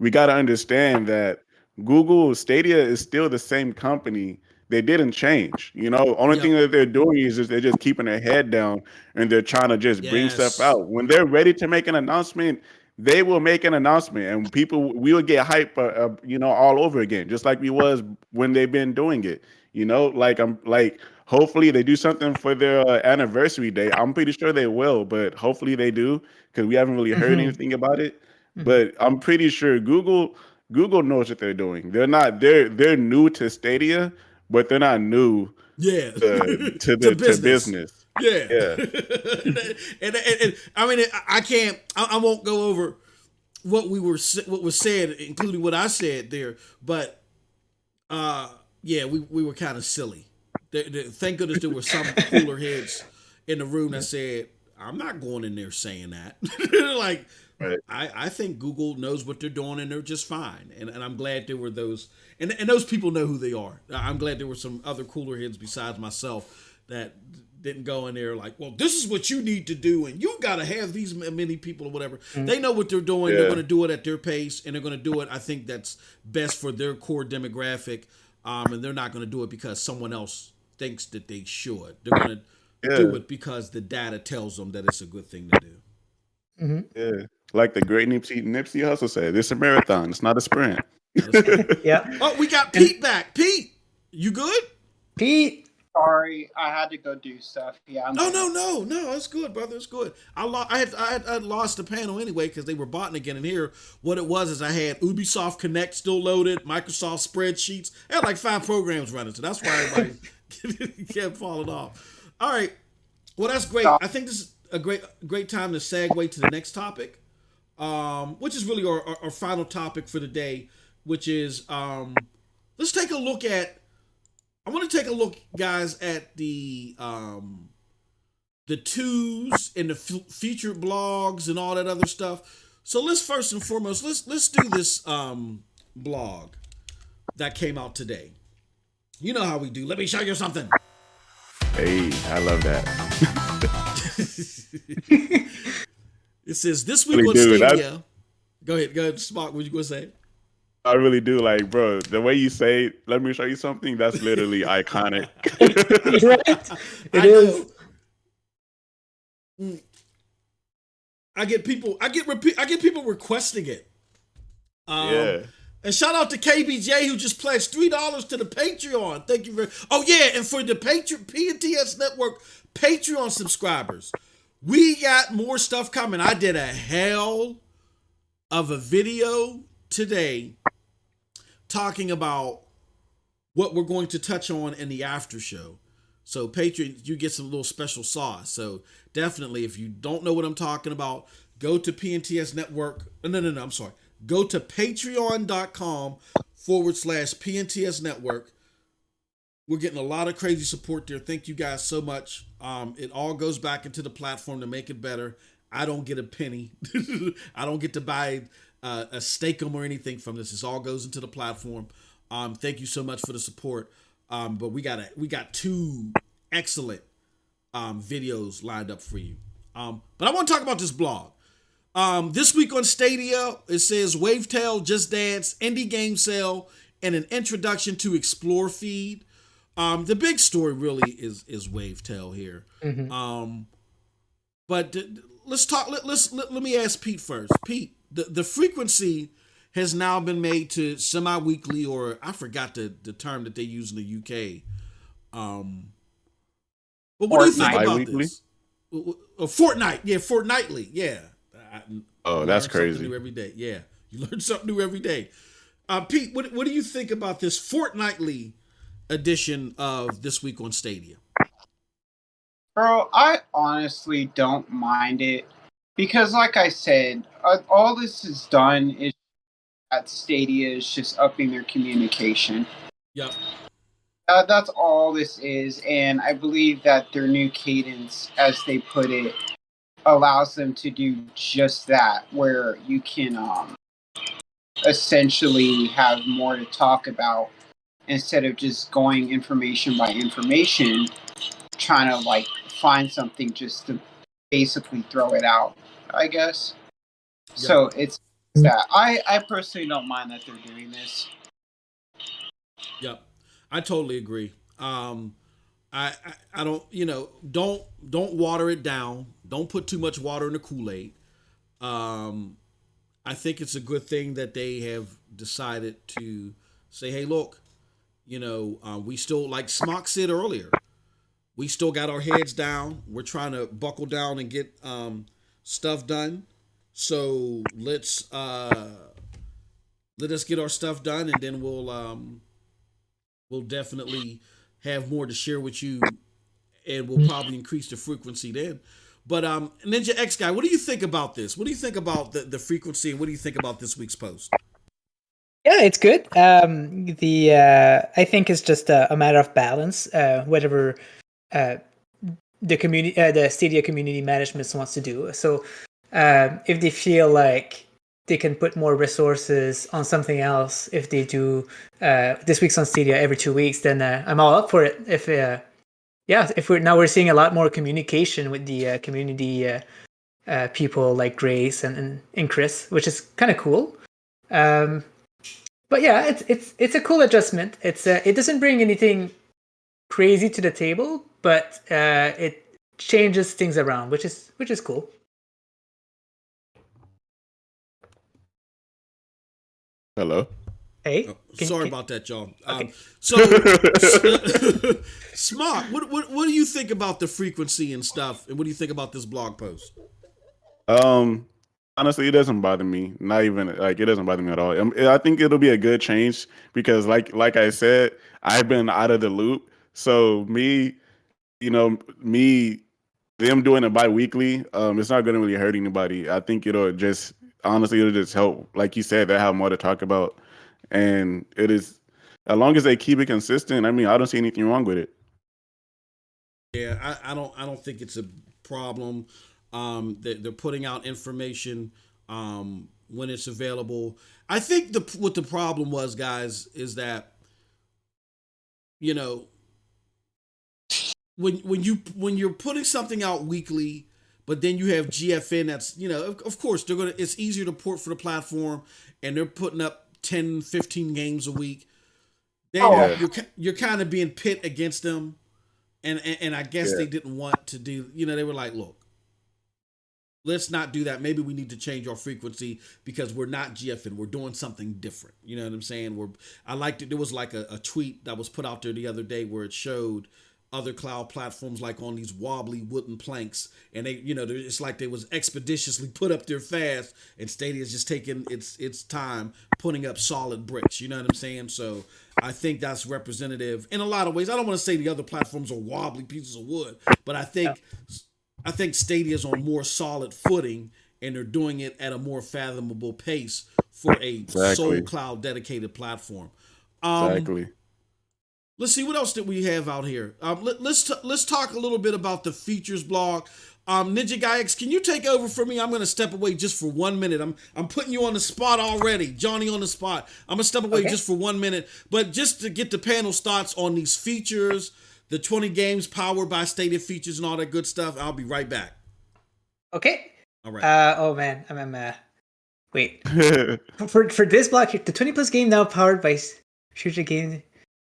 understand that Google Stadia is still the same company they didn't change. You know, only thing that they're doing is just they're just keeping their head down and they're trying to just bring stuff out. When they're ready to make an announcement, they will make an announcement, and we will get hype, you know, all over again, just like we was when they've been doing it. You know, like hopefully they do something for their anniversary day. I'm pretty sure they will, but hopefully they do because we haven't really heard anything about it. But I'm pretty sure Google knows what they're doing. They're new to Stadia, but they're not new to business. Yeah. and I mean, I won't go over what was said, including what I said there, but we were kind of silly. Thank goodness there were some cooler heads in the room that said, I'm not going in there saying that. Like, right. I think Google knows what they're doing and they're just fine. And I'm glad there were those, and those people know who they are. I'm glad there were some other cooler heads besides myself that didn't go in there like, well, this is what you need to do, and you got to have these many people or whatever. They know what they're doing. Yeah. They're going to do it at their pace, and they're going to do it. I think that's best for their core demographic, and they're not going to do it because someone else thinks that they should. They're going to do it because the data tells them that it's a good thing to do. Yeah, like the great Nipsey Hussle said, it's a marathon. It's not a sprint. Yeah. Oh, we got Pete back. Pete, you good? Pete. Sorry, I had to go do stuff. Yeah. No, it's good, brother. It's good. I had lost the panel anyway because they were botting again. And here, what it was is I had Ubisoft Connect still loaded, Microsoft spreadsheets. I had like 5 programs running, so that's why everybody kept falling off. All right, well that's great. I think this is a great time to segue to the next topic, which is really our final topic for the day, which is let's take a look at. I want to take a look, guys, at the TWoS and the featured blogs and all that other stuff. So let's first and foremost let's do this blog that came out today. You know how we do. Let me show you something. Hey, I love that. It says this week on Stadia. Go ahead, Spark. What you gonna say? I really do, like, bro, the way you say, let me show you something, that's literally iconic. Right? It is. I get people requesting it. And shout out to KBJ who just pledged $3 to the Patreon. Thank you very much. Oh yeah, and for the PNTS Network Patreon subscribers, we got more stuff coming. I did a hell of a video today talking about what we're going to touch on in the after show. So Patreon, you get some little special sauce. So definitely, if you don't know what I'm talking about, go to PNTS Network. No, I'm sorry. Go to patreon.com/PNTS Network. We're getting a lot of crazy support there. Thank you guys so much. It all goes back into the platform to make it better. I don't get a penny. I don't get to buy a stake-em or anything from this. This all goes into the platform. Thank you so much for the support. But we got 2 excellent videos lined up for you. But I want to talk about this blog. This week on Stadia, it says Wavetale, Just Dance, Indie Game Sale, and an introduction to Explore Feed. The big story really is Wavetale here. But let's talk. Let me ask Pete first. Pete, the frequency has now been made to semi-weekly, or I forgot the term that they use in the UK. But what do you think about this? Fortnightly. Yeah. Oh, that's crazy. New every day. Yeah, you learn something new every day. Pete, what do you think about this fortnightly edition of This Week on Stadia? Bro, I honestly don't mind it because, like I said, all this is done is at Stadia is just upping their communication. Yep. That's all this is, and I believe that their new cadence, as they put it, allows them to do just that, where you can essentially have more to talk about instead of just going information by information, trying to like find something just to basically throw it out, I guess. Yep. So it's that. I personally don't mind that they're doing this. Yep. I totally agree. I don't, don't water it down. Don't put too much water in the Kool-Aid. I think it's a good thing that they have decided to say, hey, look, we still, like Smock said earlier, we still got our heads down. We're trying to buckle down and get stuff done. So let us get our stuff done, and then we'll definitely have more to share with you, and we'll probably increase the frequency then. But Ninja X Guy, what do you think about this? What do you think about the frequency, and what do you think about this week's post? Yeah, it's good. I think it's just a matter of balance. Whatever the community, the Stadia community management wants to do. So if they feel like they can put more resources on something else, if they do this week's on Stadia every 2 weeks, then I'm all up for it. If we're seeing a lot more communication with the community people like Grace and Chris, which is kind of cool. But yeah, it's a cool adjustment. It doesn't bring anything crazy to the table, but it changes things around, which is cool. Hello. Hey. Sorry about that, y'all. Okay. So, Smart, what do you think about the frequency and stuff, and what do you think about this blog post? Honestly, it doesn't bother me. Not even like it doesn't bother me at all. I think it'll be a good change because, like I said, I've been out of the loop. So them doing it bi-weekly, it's not going to really hurt anybody. I think it'll just help. Like you said, they have more to talk about, and it is as long as they keep it consistent. I mean, I don't see anything wrong with it. Yeah, I don't think it's a problem. They're putting out information when it's available. I think what the problem was, guys, is that when you're putting something out weekly, but then you have GFN that's of course it's easier to port for the platform, and they're putting up 10, 15 games a week. Then you're kind of being pit against them, and I guess they didn't want to do. They were like, look, let's not do that. Maybe we need to change our frequency because we're not GFN. We're doing something different. You know what I'm saying? I liked it. There was like a tweet that was put out there the other day where it showed other cloud platforms like on these wobbly wooden planks, and they, it's like they was expeditiously put up there fast, and Stadia's just taking its time putting up solid bricks. You know what I'm saying? So I think that's representative in a lot of ways. I don't want to say the other platforms are wobbly pieces of wood, but I think Stadia's on more solid footing, and they're doing it at a more fathomable pace for a sole cloud dedicated platform. Exactly. Let's see, what else did we have out here? Let's talk a little bit about the features blog. Ninja Guy X, can you take over for me? I'm going to step away just for 1 minute. I'm putting you on the spot already, Johnny on the spot. I'm going to step away just for 1 minute, but just to get the panel's thoughts on these features, the 20 games powered by Stadia features and all that good stuff. I'll be right back. Okay. All right. I'm wait. for this block here, the 20 plus game now powered by future games.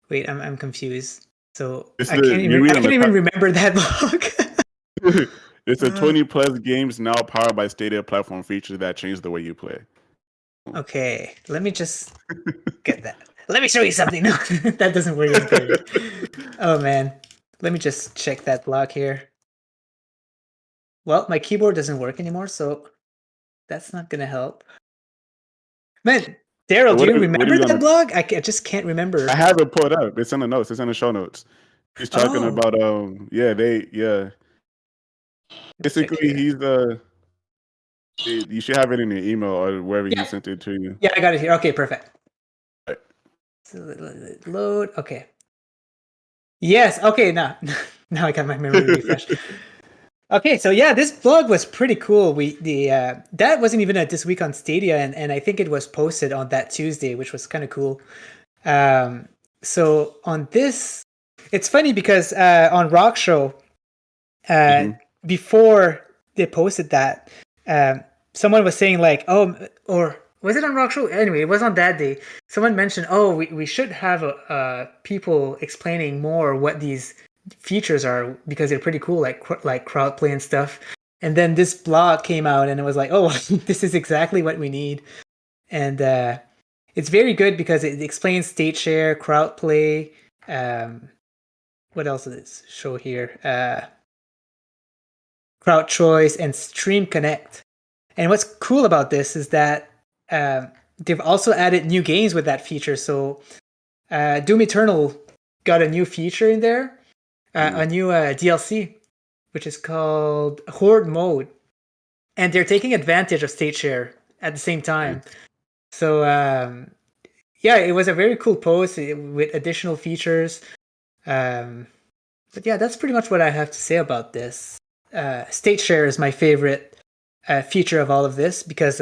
Wait, I'm confused. So I can't even remember that blog. It's a 20 plus games now powered by Stadia platform features that change the way you play. Okay, let me just get that. Let me show you something. No, that doesn't work as good. Oh man, let me just check that blog here. Well, my keyboard doesn't work anymore, so that's not gonna help. Man, Daryl, do you remember that blog? I just can't remember. I have it pulled up. It's in the notes. It's in the show notes. He's talking about Basically, he's you should have it in your email or wherever he sent it to you. Yeah, I got it here. Okay, perfect. Right. So load. Okay. Yes. Okay. Now I got my memory refreshed. Okay, so yeah, this blog was pretty cool. That wasn't even at This Week on Stadia, and I think it was posted on that Tuesday, which was kind of cool. So on this, it's funny because on Rock Show, before they posted that, someone was saying like, oh, or was it on Rock Show? Anyway, it was on that day. Someone mentioned, oh, we should have people explaining more what these features are because they're pretty cool, like crowd play and stuff. And then this blog came out, and it was like, oh, this is exactly what we need. And it's very good because it explains state share, crowd play. What else does it show here? Crowd choice and stream connect. And what's cool about this is that they've also added new games with that feature. So Doom Eternal got a new feature in there, a new DLC, which is called Horde Mode. And they're taking advantage of state share at the same time. So yeah, it was a very cool post with additional features. But yeah, that's pretty much what I have to say about this. State share is my favorite feature of all of this because,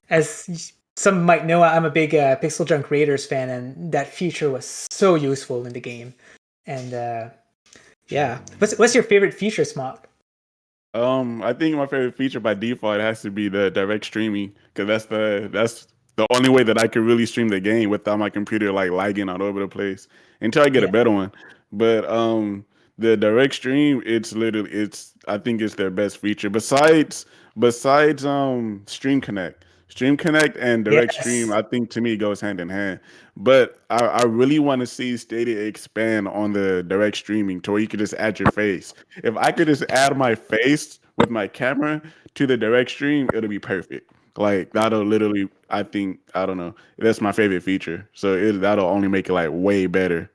as some might know, I'm a big Pixel Junk Raiders fan, and that feature was so useful in the game. And yeah, what's your favorite feature, Smock? I think my favorite feature by default has to be the direct streaming because that's the only way that I could really stream the game without my computer like lagging all over the place until I get a better one. But the direct stream, I think it's their best feature besides Stream Connect. Stream Connect and direct stream, I think to me goes hand in hand. But I really want to see Stadia expand on the direct streaming to where you could just add your face. If I could just add my face with my camera to the direct stream, it'll be perfect. Like that'll literally, I don't know. That's my favorite feature. So that'll only make it like way better.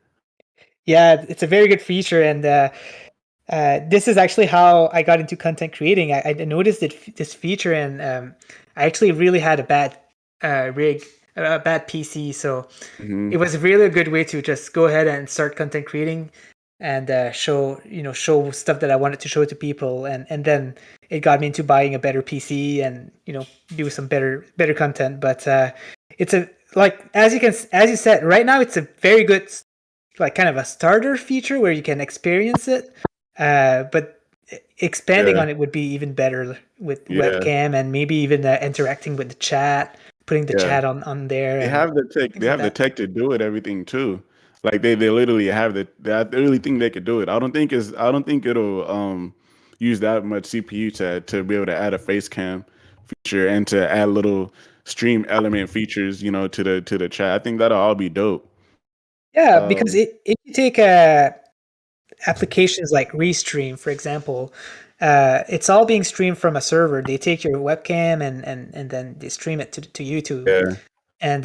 Yeah, it's a very good feature, and this is actually how I got into content creating. I noticed this feature, and I actually really had a bad rig, a bad PC, so it was really a good way to just go ahead and start content creating and show stuff that I wanted to show to people, and then it got me into buying a better PC and do some better content. But it's as you said, right now it's a very good like kind of a starter feature where you can experience it, but expanding on it would be even better with webcam and maybe even interacting with the chat, putting the chat on there. They have the tech. They have the tech to do it. Everything too. Like they literally have the. I really think they could do it. I don't think it'll use that much CPU to be able to add a face cam feature and to add little stream element features, to the chat. I think that'll all be dope. Yeah, because if you take applications like Restream, for example, it's all being streamed from a server. They take your webcam and then they stream it to YouTube. Yeah. And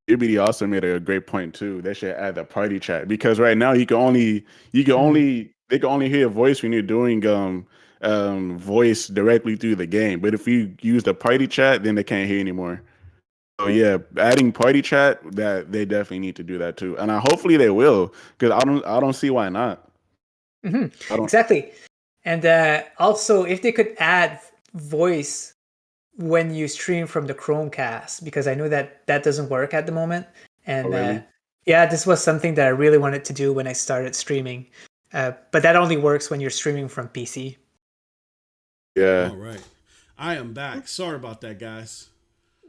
BBD also made a great point too. They should add the party chat because right now they can only hear your voice when you're doing voice directly through the game. But if you use the party chat, then they can't hear anymore. So yeah, adding party chat, that they definitely need to do that too, and hopefully they will, because I don't see why not. Exactly, and also if they could add voice when you stream from the Chromecast, because I know that doesn't work at the moment, and really? Yeah, this was something that I really wanted to do when I started streaming, but that only works when you're streaming from PC. Yeah. All right, I am back. Sorry about that, guys.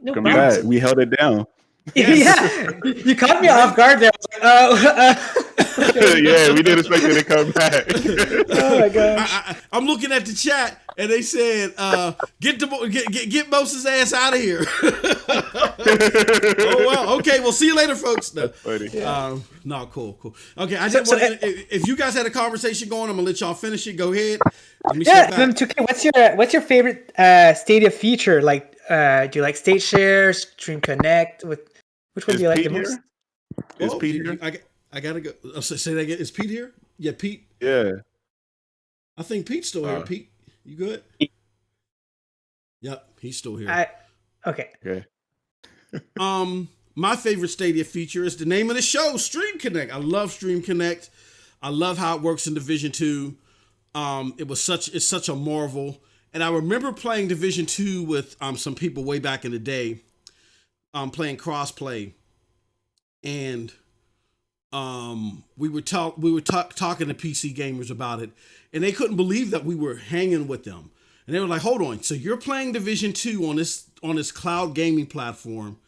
No Come problem. back. We held it down. Yeah, you caught me off guard there. I was like, okay. Yeah, we didn't expect you to come back. Oh my gosh! I'm looking at the chat, and they said, "Get Moses' ass out of here." Oh well, okay. Well, see you later, folks. No, no, cool. Okay, I just if you guys had a conversation going, I'm gonna let y'all finish it. Go ahead. Let me what's your favorite Stadia feature? Like, do you like state share, stream connect? Which one do you like the most? Is Pete here? I gotta go. Say that again. Is Pete here? Yeah, Pete. Yeah. I think Pete's still here. Pete, you good? Yep, he's still here. Okay. My favorite Stadia feature is the name of the show, Stream Connect. I love Stream Connect. I love how it works in Division 2. It's such a marvel. And I remember playing Division 2 with some people way back in the day, playing crossplay, and we were talking to PC gamers about it, and they couldn't believe that we were hanging with them. And they were like, "Hold on, so you're playing Division 2 on this this cloud gaming platform,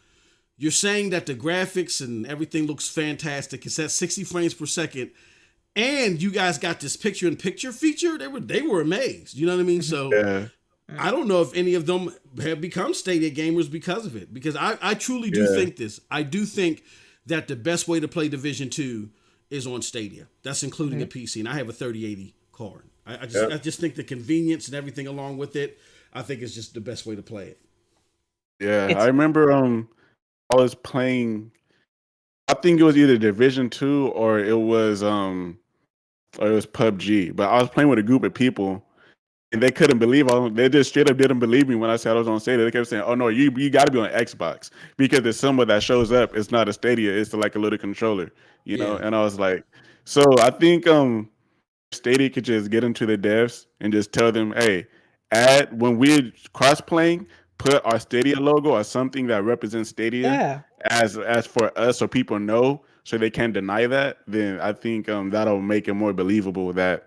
you're saying that the graphics and everything looks fantastic. It's at 60 frames per second, and you guys got this picture-in-picture feature. They were amazed. You know what I mean? So Yeah. I don't know if any of them have become Stadia gamers because of it. Because I truly do think this. I do think that the best way to play Division 2 is on Stadia. That's including a PC, and I have a 3080 card. I just think the convenience and everything along with it, I think is just the best way to play it. Yeah, I remember I was playing, I think it was either Division 2 or it was PUBG, but I was playing with a group of people and they couldn't believe they just straight up didn't believe me when I said I was on Stadia. They kept saying, "Oh no, you got to be on Xbox because the symbol that shows up, it's not a Stadia, it's like a little controller, you know." And I was like, so I think Stadia could just get into the devs and just tell them, hey, when we're cross playing, put our Stadia logo or something that represents Stadia as for us, so people know, so they can't deny that. Then I think that'll make it more believable that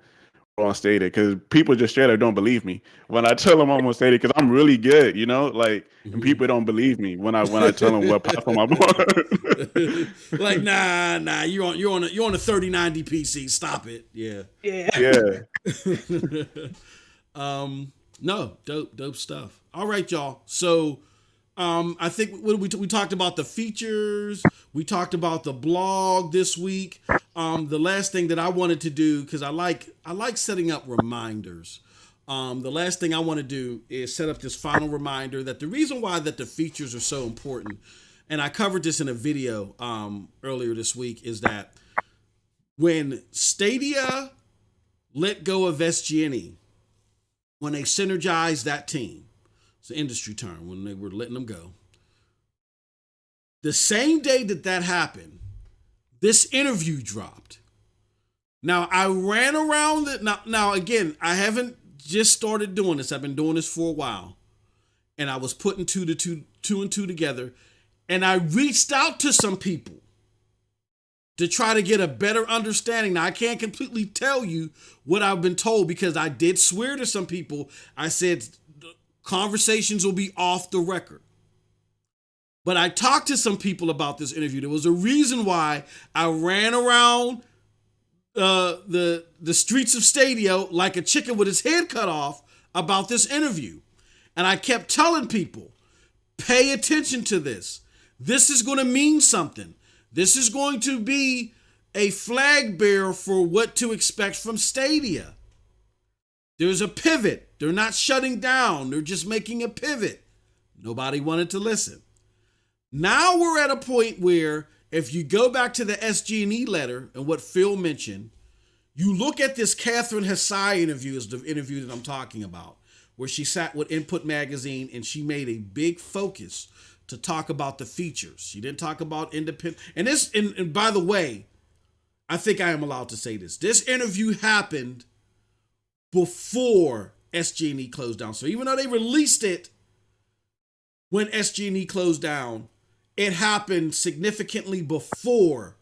we're on Stadia, because people just straight up don't believe me when I tell them I'm on Stadia because I'm really good, you know, like, and people don't believe me when I tell them what platform I'm on. Like, nah, you're on a 3090 PC. Stop it. Yeah. No, dope stuff. All right, y'all. So, I think we talked about the features. We talked about the blog this week. The last thing that I wanted to do, because I like setting up reminders. The last thing I want to do is set up this final reminder that the reason why that the features are so important, and I covered this in a video earlier this week, is that when Stadia let go of SG&E, when they synergized that team, it's an industry term, when they were letting them go, the same day that happened, this interview dropped. Now, I ran around it. Now, again, I haven't just started doing this. I've been doing this for a while. And I was putting two and two together. And I reached out to some people to try to get a better understanding. Now, I can't completely tell you what I've been told because I did swear to some people. I said conversations will be off the record. But I talked to some people about this interview. There was a reason why I ran around the streets of Stadia like a chicken with his head cut off about this interview. And I kept telling people, pay attention to this. This is going to mean something. This is going to be a flag bearer for what to expect from Stadia. There's a pivot. They're not shutting down. They're just making a pivot. Nobody wanted to listen. Now we're at a point where if you go back to the SG&E letter and what Phil mentioned, you look at this Catherine Hassai interview, is the interview that I'm talking about, where she sat with Input Magazine and she made a big focus to talk about the features. She didn't talk about independent. And by the way, I think I am allowed to say this. This interview happened before SG&E closed down. So even though they released it when SG&E closed down, it happened significantly before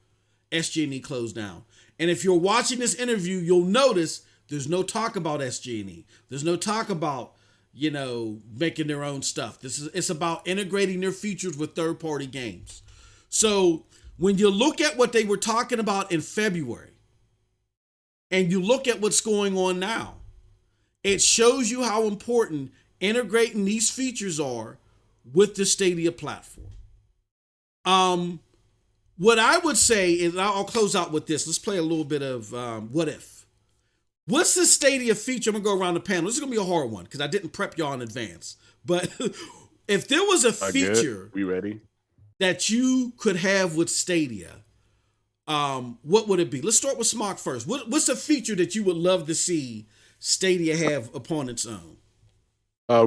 SG&E closed down. And if you're watching this interview, you'll notice there's no talk about SG&E. There's no talk about, making their own stuff. It's about integrating their features with third-party games. So when you look at what they were talking about in February, and you look at what's going on now, it shows you how important integrating these features are with the Stadia platform. What I would say is, I'll close out with this. Let's play a little bit of what if. What's the Stadia feature? I'm going to go around the panel. This is going to be a hard one because I didn't prep y'all in advance. But if there was a feature we ready? that you could have with Stadia, what would it be? Let's start with Smock first. What's a feature that you would love to see Stadia have upon its own?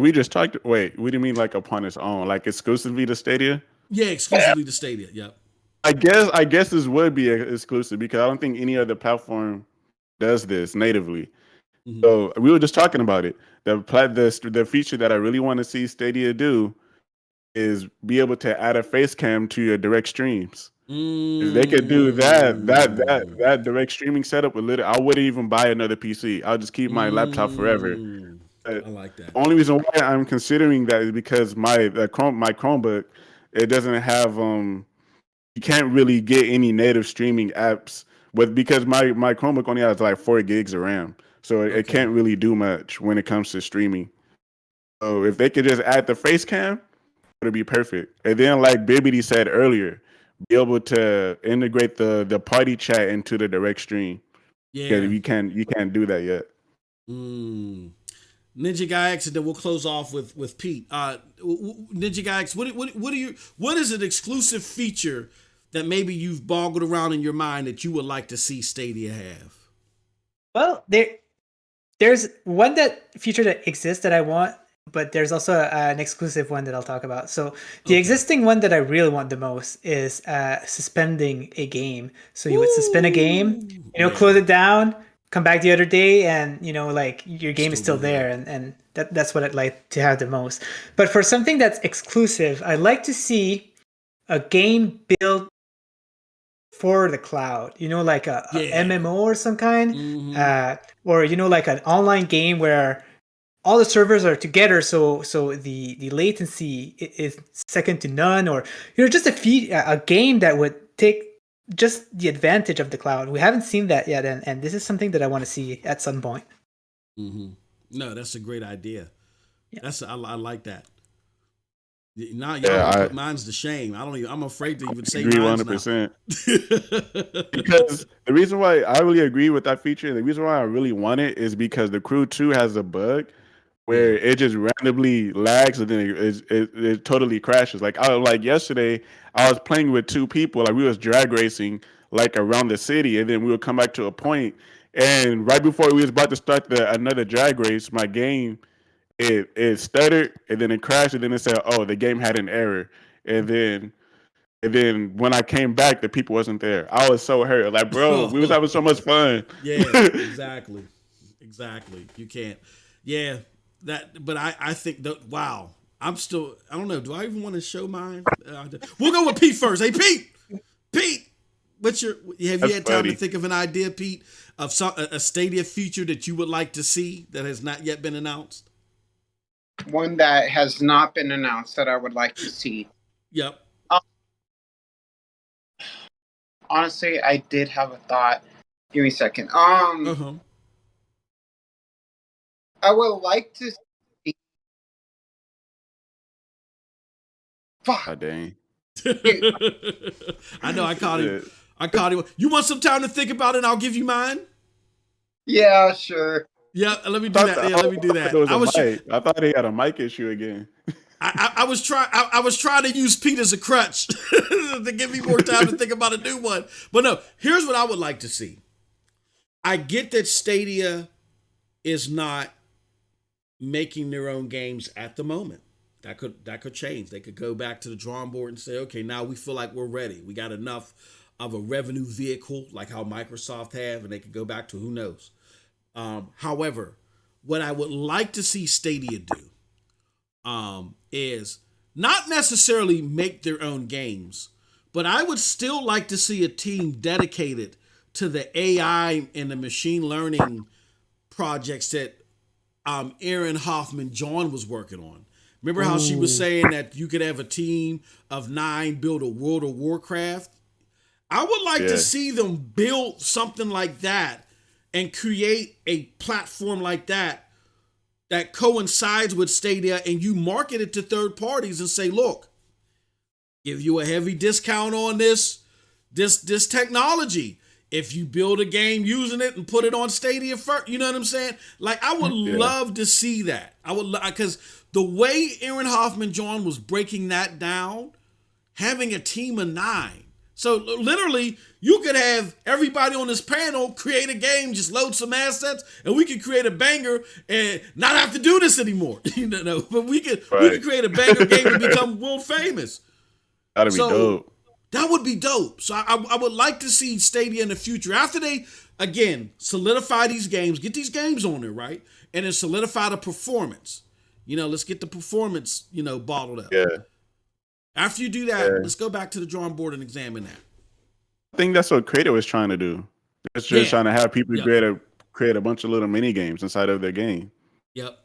We just talked. Wait, we didn't mean like upon its own, like exclusively to Stadia? Yeah, exclusively to Stadia. Yep. I guess this would be exclusive because I don't think any other platform does this natively. Mm-hmm. So we were just talking about it. The feature that I really want to see Stadia do is be able to add a face cam to your direct streams. If they could do that direct streaming setup with I wouldn't even buy another PC. I'll just keep my laptop forever. I like that. Only reason why I'm considering that is because my Chromebook, it doesn't have you can't really get any native streaming apps with, because my Chromebook only has like 4 gigs of RAM, so it can't really do much when it comes to streaming. So if they could just add the face cam, it'd be perfect. And then, like Bibbidi said earlier, be able to integrate the party chat into the direct stream. Yeah, you can't do that yet. Ninja Guy X, and then we'll close off with Pete. Ninja Guy X, what is an exclusive feature that maybe you've boggled around in your mind that you would like to see Stadia have? Well, there's one feature that exists that I want, but there's also an exclusive one that I'll talk about. So the existing one that I really want the most is suspending a game. So you would suspend a game, close it down, come back the other day, and like your game is still there, and that's what I'd like to have the most. But for something that's exclusive, I'd like to see a game built for the cloud, like a MMO or some kind, or like an online game where all the servers are together, so the latency is second to none, or just a game that would take just the advantage of the cloud. We haven't seen that yet, and this is something that I want to see at some point. No, that's a great idea. Yeah. I like that. Now mine's the shame. I'm afraid to even say mine's 100%. Because the reason why I really agree with that feature, the reason why I really want it is because the Crew 2 has a bug where it just randomly lags and then it totally crashes. Like yesterday, I was playing with 2 people. Like we was drag racing like around the city, and then we would come back to a point, and right before we was about to start another drag race, my game it stuttered, and then it crashed, and then it said, "Oh, the game had an error." And then when I came back, the people wasn't there. I was so hurt. Like, bro, we was having so much fun. Yeah, exactly. You can't. Yeah, but I think that, wow. I don't know. Do I even want to show mine? We'll go with Pete first. Hey, Pete, have you had time to think of an idea, Pete, of a Stadia feature that you would like to see that has not yet been announced? One that has not been announced that I would like to see. Yep. Honestly, I did have a thought. Give me a second. I would like to see. Fuck. God dang. I know. I caught him. You want some time to think about it, and I'll give you mine? Yeah, sure. Yeah, let me do that. I thought he had a mic issue again. I was trying to use Pete as a crutch to give me more time to think about a new one. But no, here's what I would like to see. I get that Stadia is not making their own games at the moment. That could change. They could go back to the drawing board and say, okay, now we feel like we're ready. We got enough of a revenue vehicle like how Microsoft have, and they could go back to who knows. However, what I would like to see Stadia do is not necessarily make their own games, but I would still like to see a team dedicated to the AI and the machine learning projects that Erin Hoffman-John was working on. Remember how she was saying that you could have a team of 9 build a World of Warcraft? I would like to see them build something like that and create a platform like that coincides with Stadia, and you market it to third parties and say, look, give you a heavy discount on this technology if you build a game using it and put it on Stadia first. You know what I'm saying? Like, I would love to see that. I would, because the way Erin Hoffman-John was breaking that down, having a team of 9. So literally, you could have everybody on this panel create a game, just load some assets, and we could create a banger and not have to do this anymore. But we could create a banger game and become world famous. That'd be dope. That would be dope. So I would like to see Stadia in the future after they again solidify these games, get these games on there, right, and then solidify the performance. Let's get the performance, bottled up. Yeah. After you do that, let's go back to the drawing board and examine that. I think that's what Creator was trying to do. It's just trying to have people create a bunch of little mini games inside of their game. Yep.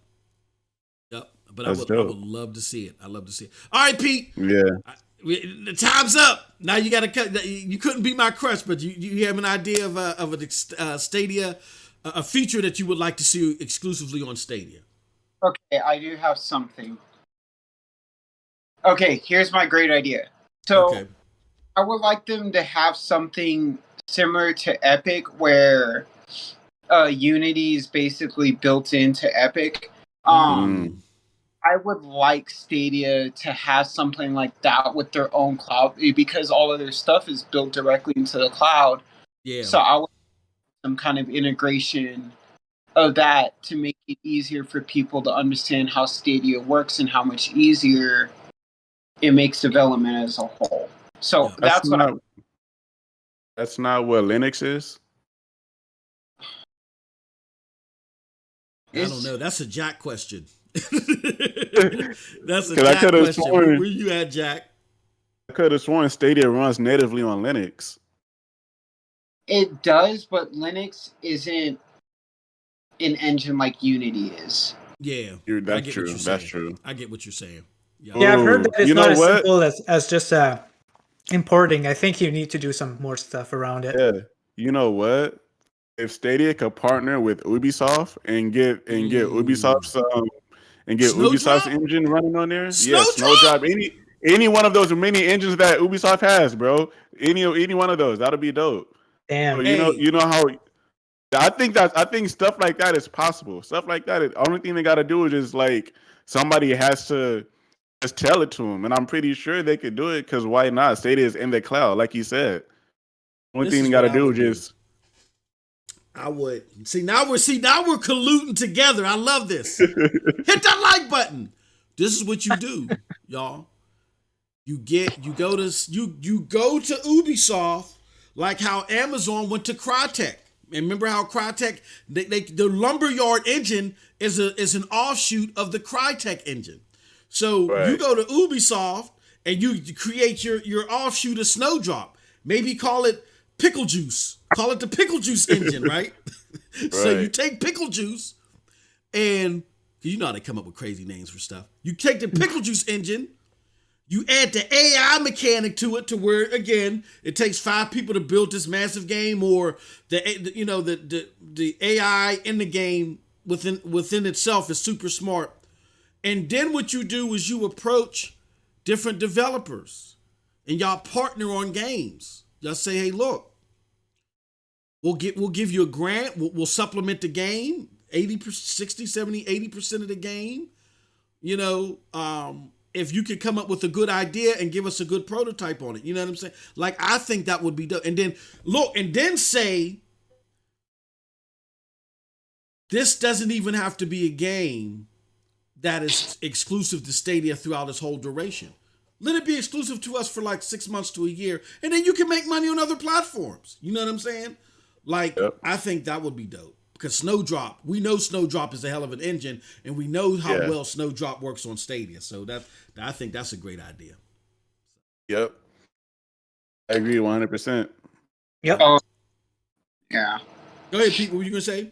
But That's I dope. would love to see it. I love to see it. All right, Pete. Yeah. The time's up. Now you got to cut. You couldn't be my crush, but you have an idea of a Stadia, a feature that you would like to see exclusively on Stadia. Okay, I do have something. Okay, here's my great idea. So Okay. I would like them to have something similar to Epic, where Unity is basically built into Epic. I would like Stadia to have something like that with their own cloud, because all of their stuff is built directly into the cloud. Yeah. So I would some kind of integration of that to make it easier for people to understand how Stadia works and how much easier it makes development as a whole. So that's what That's not what Linux is. I don't know. That's a Jack question. That's a 'Cause I Jack coulda question. sworn- Where you at, Jack? I could have sworn Stadia runs natively on Linux. It does, but Linux isn't an engine like Unity is. Yeah, That's true. That's true. I get what you're saying. Yeah, I've heard that it's You not know as what? simple as just importing. I think you need to do some more stuff around it. Yeah. You know what? If Stadia could partner with Ubisoft and get Ubisoft's Snowdrop? engine running on there, Snowdrop? Snowdrop, any one of those many engines that Ubisoft has, bro. Any one of those, that'll be dope. Damn. So Hey. you know how I think stuff like that is possible. Stuff like that. The only thing they got to do is just like somebody has to just tell it to them, and I'm pretty sure they could do it because why not? Stadia is in the cloud, like you said. Only This thing is they got to what I do would is just. I would now we're colluding together. I love this. Hit that like button. This is what you do, y'all. You go to Ubisoft like how Amazon went to Crytek. And remember how Crytek the Lumberyard engine is an offshoot of the Crytek engine. So Right. you go to Ubisoft and you create your offshoot of Snowdrop. Maybe call it Pickle Juice. Call it the Pickle Juice engine, right? So you Right. take Pickle Juice and you know how they come up with crazy names for stuff. You take the Pickle Juice engine, you add the AI mechanic to it to where, again, it takes 5 people to build this massive game, or the AI in the game within itself is super smart. And then what you do is you approach different developers and y'all partner on games. Y'all say, hey, look, we'll give you a grant. We'll supplement the game, 80%, 60, 70, 80% of the game. If you could come up with a good idea and give us a good prototype on it, you know what I'm saying? Like, I think that would be dope. And then look, and then say, this doesn't even have to be a game that is exclusive to Stadia throughout its whole duration. Let it be exclusive to us for like 6 months to a year, and then you can make money on other platforms. You know what I'm saying? Like, Yep. I think that would be dope. Because Snowdrop, we know Snowdrop is a hell of an engine, and we know how well Snowdrop works on Stadia. So I think that's a great idea. Yep. I agree 100%. Yep. Yeah. Go ahead, Pete. What were you gonna say?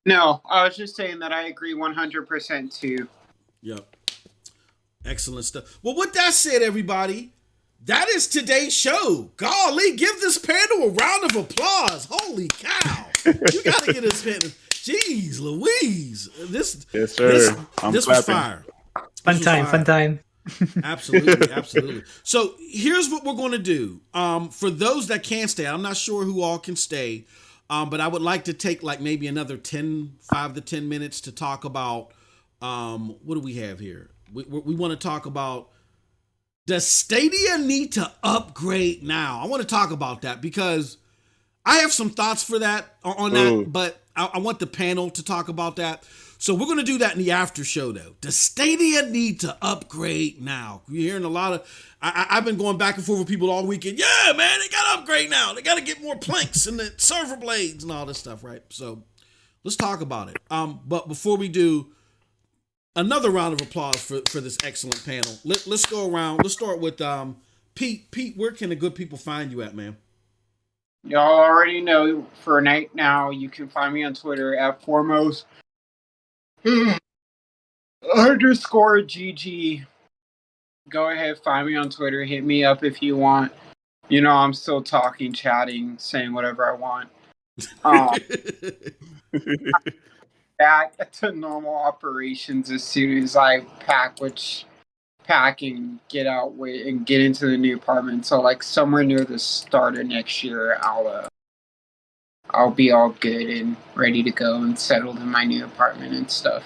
No, I was just saying that I agree 100% too. Yep. Excellent stuff. Well, with that said, everybody, that is today's show. Golly, give this panel a round of applause. Holy cow. You got to get this panel. Jeez Louise. Yes, sir. This was fire. Fun time. Absolutely. So here's what we're going to do. For those that can't stay, I'm not sure who all can stay, but I would like to take like maybe another 5 to 10 minutes to talk about, what do we have here? We want to talk about, does Stadia need to upgrade now? I want to talk about that because I have some thoughts for that on that, but I want the panel to talk about that. So we're going to do that in the after show, though. Does Stadia need to upgrade now? You're hearing a lot of... I've been going back and forth with people all weekend. Yeah, man, they got to upgrade now. They got to get more planks and the server blades and all this stuff, right? So let's talk about it. But before we do, another round of applause for this excellent panel. Let's go around. Let's start with Pete. Pete, where can the good people find you at, man? Y'all already know, for right now, you can find me on Twitter at Foremost. underscore GG. Go ahead, find me on Twitter. Hit me up if you want. You know, I'm still talking, chatting, saying whatever I want. Back to normal operations as soon as I pack and get out and get into the new apartment. So like somewhere near the start of next year, I'll be all good and ready to go and settled in my new apartment and stuff.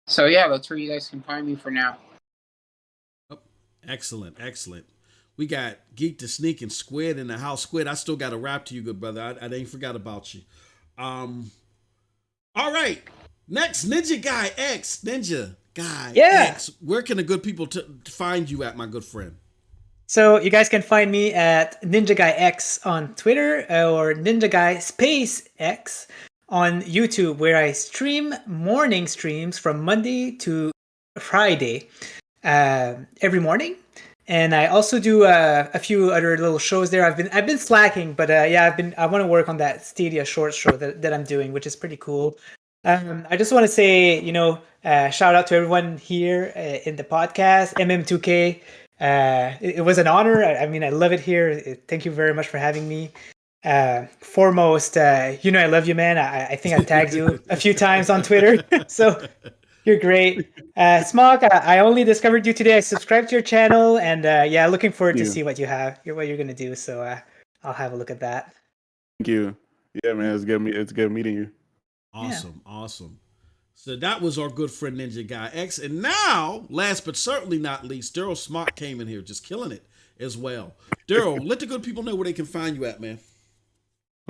So yeah, that's where you guys can find me for now. Oh, excellent, excellent. We got Geek to Sneak and Squid in the house. Squid, I still got a rap to you, good brother. I ain't forgot about you. All right. Next, Ninja Guy X. Ninja Guy X. Where can the good people find you at, my good friend? So you guys can find me at Ninja Guy X on Twitter or Ninja Guy Space X on YouTube, where I stream morning streams from Monday to Friday every morning. And I also do a few other little shows there. I've been slacking, but I want to work on that Stadia Shorts show that I'm doing, which is pretty cool. I just want to say, shout out to everyone here in the podcast, MM2K. It was an honor. I mean, I love it here. Thank you very much for having me. Foremost, I love you, man. I think I tagged you a few times on Twitter, so you're great. Smog, I only discovered you today. I subscribed to your channel, and looking forward to see what you're gonna do. So I'll have a look at that. Thank you. Yeah, man, it's good meeting you. Awesome. So that was our good friend Ninja Guy X. And now, last but certainly not least, Daryl Smart came in here just killing it as well. Daryl, let the good people know where they can find you at, man.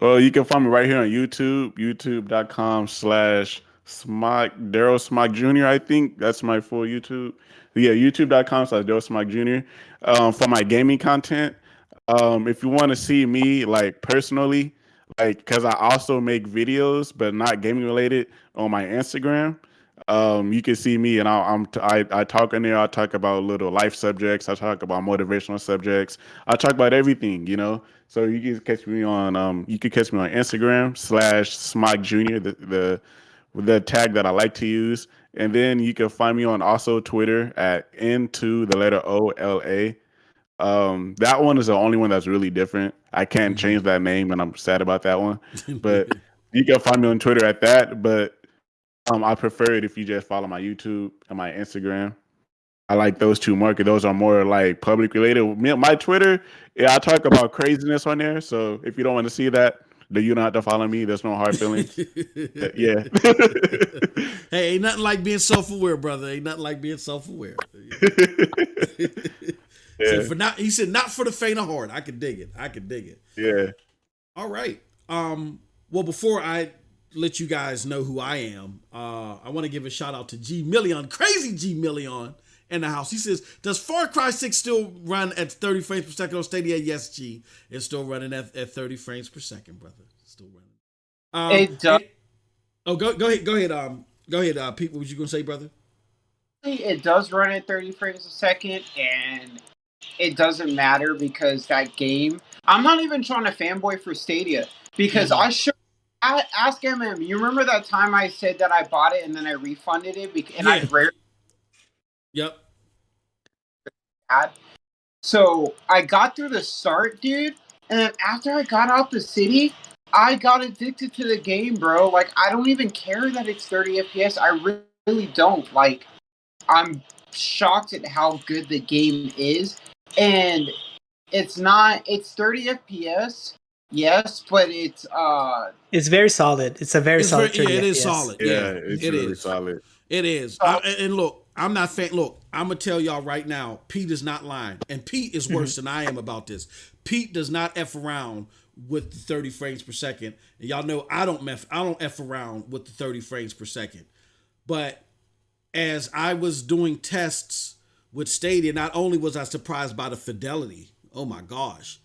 Well, you can find me right here on YouTube, youtube.com/Smog, Daryl Smog Jr. I think that's my full YouTube. Yeah, youtube.com/Daryl Smog Jr. For my gaming content. If you want to see me like personally, like, because I also make videos, but not gaming related on my Instagram. You can see me, and I talk in there. I talk about little life subjects. I talk about motivational subjects. I talk about everything, So you can catch me on Instagram /Smog Jr. The tag that I like to use, and then you can find me on also Twitter at N2OLA. That one is the only one that's really different. I can't change that name, and I'm sad about that one. But you can find me on Twitter at that. But I prefer it if you just follow my YouTube and my Instagram. I like those two more because those are more like public related. My Twitter, I talk about craziness on there. So if you don't want to see that, then you don't have to follow me. There's no hard feelings. Yeah. Hey, ain't nothing like being self-aware, brother. Ain't nothing like being self-aware. Yeah. So he said, not for the faint of heart. I could dig it. Yeah. All right. Well, before I let you guys know who I am, I want to give a shout out to G Million, crazy G Million in the house. He says, does Far Cry 6 still run at 30 frames per second on Stadia? Yes, G. It's still running at 30 frames per second, brother. It's still running. It does. Go ahead, Pete. What was you gonna say, brother? It does run at 30 frames a second, and it doesn't matter because that game. I'm not even trying to fanboy for Stadia because I ask MM. You remember that time I said that I bought it and then I refunded it I rarely. Yep. So I got through the start, dude, and then after I got out the city, I got addicted to the game, bro. Like, I don't even care that it's 30 FPS. I really don't. Like, I'm shocked at how good the game is. And it's 30 FPS, yes, but it's very solid. It's a very solid. It is solid. Yeah, it's really solid. It is. And look, I'm not fan. Look, I'm gonna tell y'all right now, Pete is not lying, and Pete is worse than I am about this. Pete does not f around with the 30 frames per second, and y'all know I don't f around with the 30 frames per second. But as I was doing tests with Stadia, not only was I surprised by the fidelity, oh my gosh,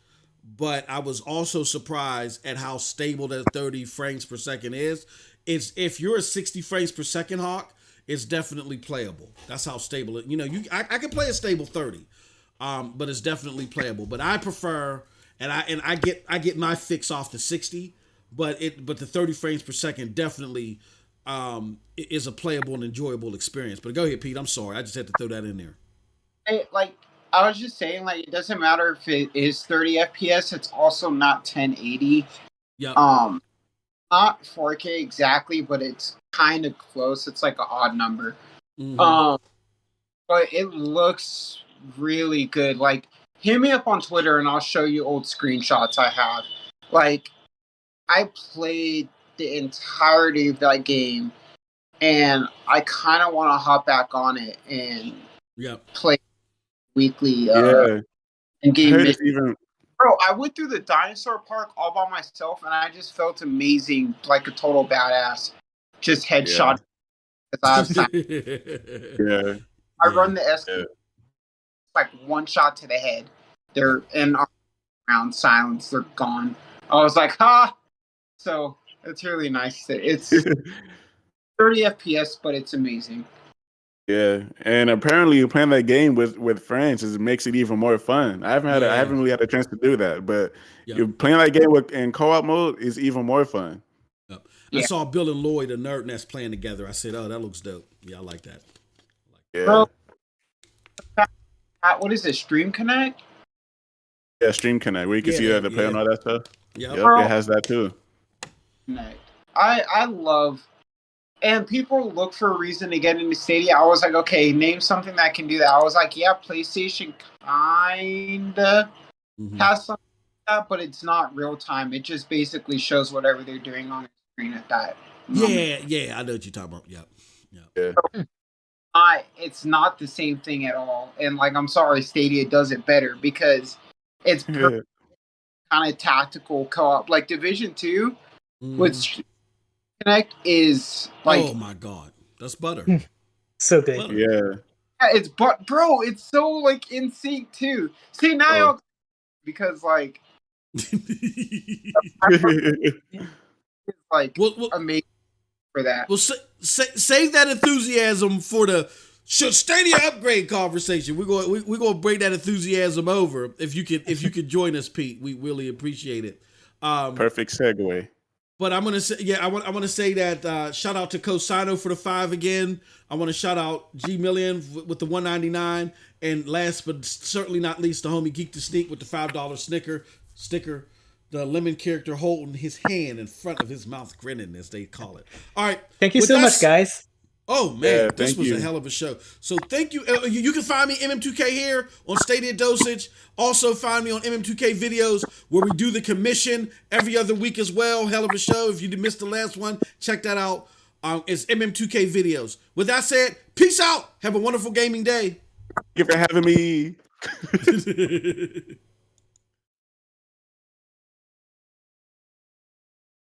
but I was also surprised at how stable that 30 frames per second is. It's if you're a 60 frames per second hawk, it's definitely playable. That's how stable it. I can play a stable 30, but it's definitely playable. But I prefer, and I get my fix off the 60, but the 30 frames per second definitely is a playable and enjoyable experience. But go ahead, Pete. I'm sorry, I just had to throw that in there. Like I was just saying, like it doesn't matter if it is 30 FPS. It's also not 1080. Yep. Not 4K exactly, but it's kind of close. It's like an odd number. Mhm. But it looks really good. Like, hit me up on Twitter and I'll show you old screenshots I have. Like, I played the entirety of that game, and I kind of want to hop back on it and Yep. play weekly Yeah. in I game. heard it's even. Bro, I went through the dinosaur park all by myself, and I just felt amazing, like a total badass. Just headshot. Yeah. I run the S, Yeah. like one shot to the head. They're in around silence. They're gone. I was like, ha! So it's really nice. It's 30 FPS, but it's amazing. Yeah, and apparently playing that game with friends makes it even more fun. I haven't really had a chance to do that, but you're playing that game in co-op mode is even more fun. Yep. Yeah. I saw Bill and Lloyd, a Nerd Nest, playing together. I said, "Oh, that looks dope." Yeah, I like that. Yeah. Bro, what is it? Stream Connect? Yeah, Stream Connect, where you can see the play and all that stuff. Yep. Yep, it has that too. Connect. I love, and people look for a reason to get into Stadia. I was like, okay, name something that can do that. I was like, yeah, PlayStation kinda has something like that, but it's not real time. It just basically shows whatever they're doing on the screen at that moment. Yeah, I know what you're talking about. Yep. It's not the same thing at all. And like, I'm sorry, Stadia does it better because it's kind of tactical co-op. Like Division 2 with Connect is like, oh my god, that's butter. So good. Butter. Yeah. it's bro, it's so like in sync too. See now, because like like amazing for that. Well, save that enthusiasm for the Stadia upgrade conversation. We're going to bring that enthusiasm over. If you could join us, Pete, we really appreciate it. Perfect segue. But I'm gonna say, I want to say that shout out to Cosino for the 5 again. I want to shout out G Million with the 199, and last but certainly not least, the homie Geek to Sneak with the $5 sticker. The lemon character holding his hand in front of his mouth, grinning, as they call it. All right. Thank you so much, guys. Oh, man. This was a hell of a show. So thank you. You can find me, MM2K, here on Stadia Dosage. Also find me on MM2K videos, where we do the commission every other week as well. Hell of a show. If you missed the last one, check that out. It's MM2K videos. With that said, peace out. Have a wonderful gaming day. Thank you for having me.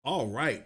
All right.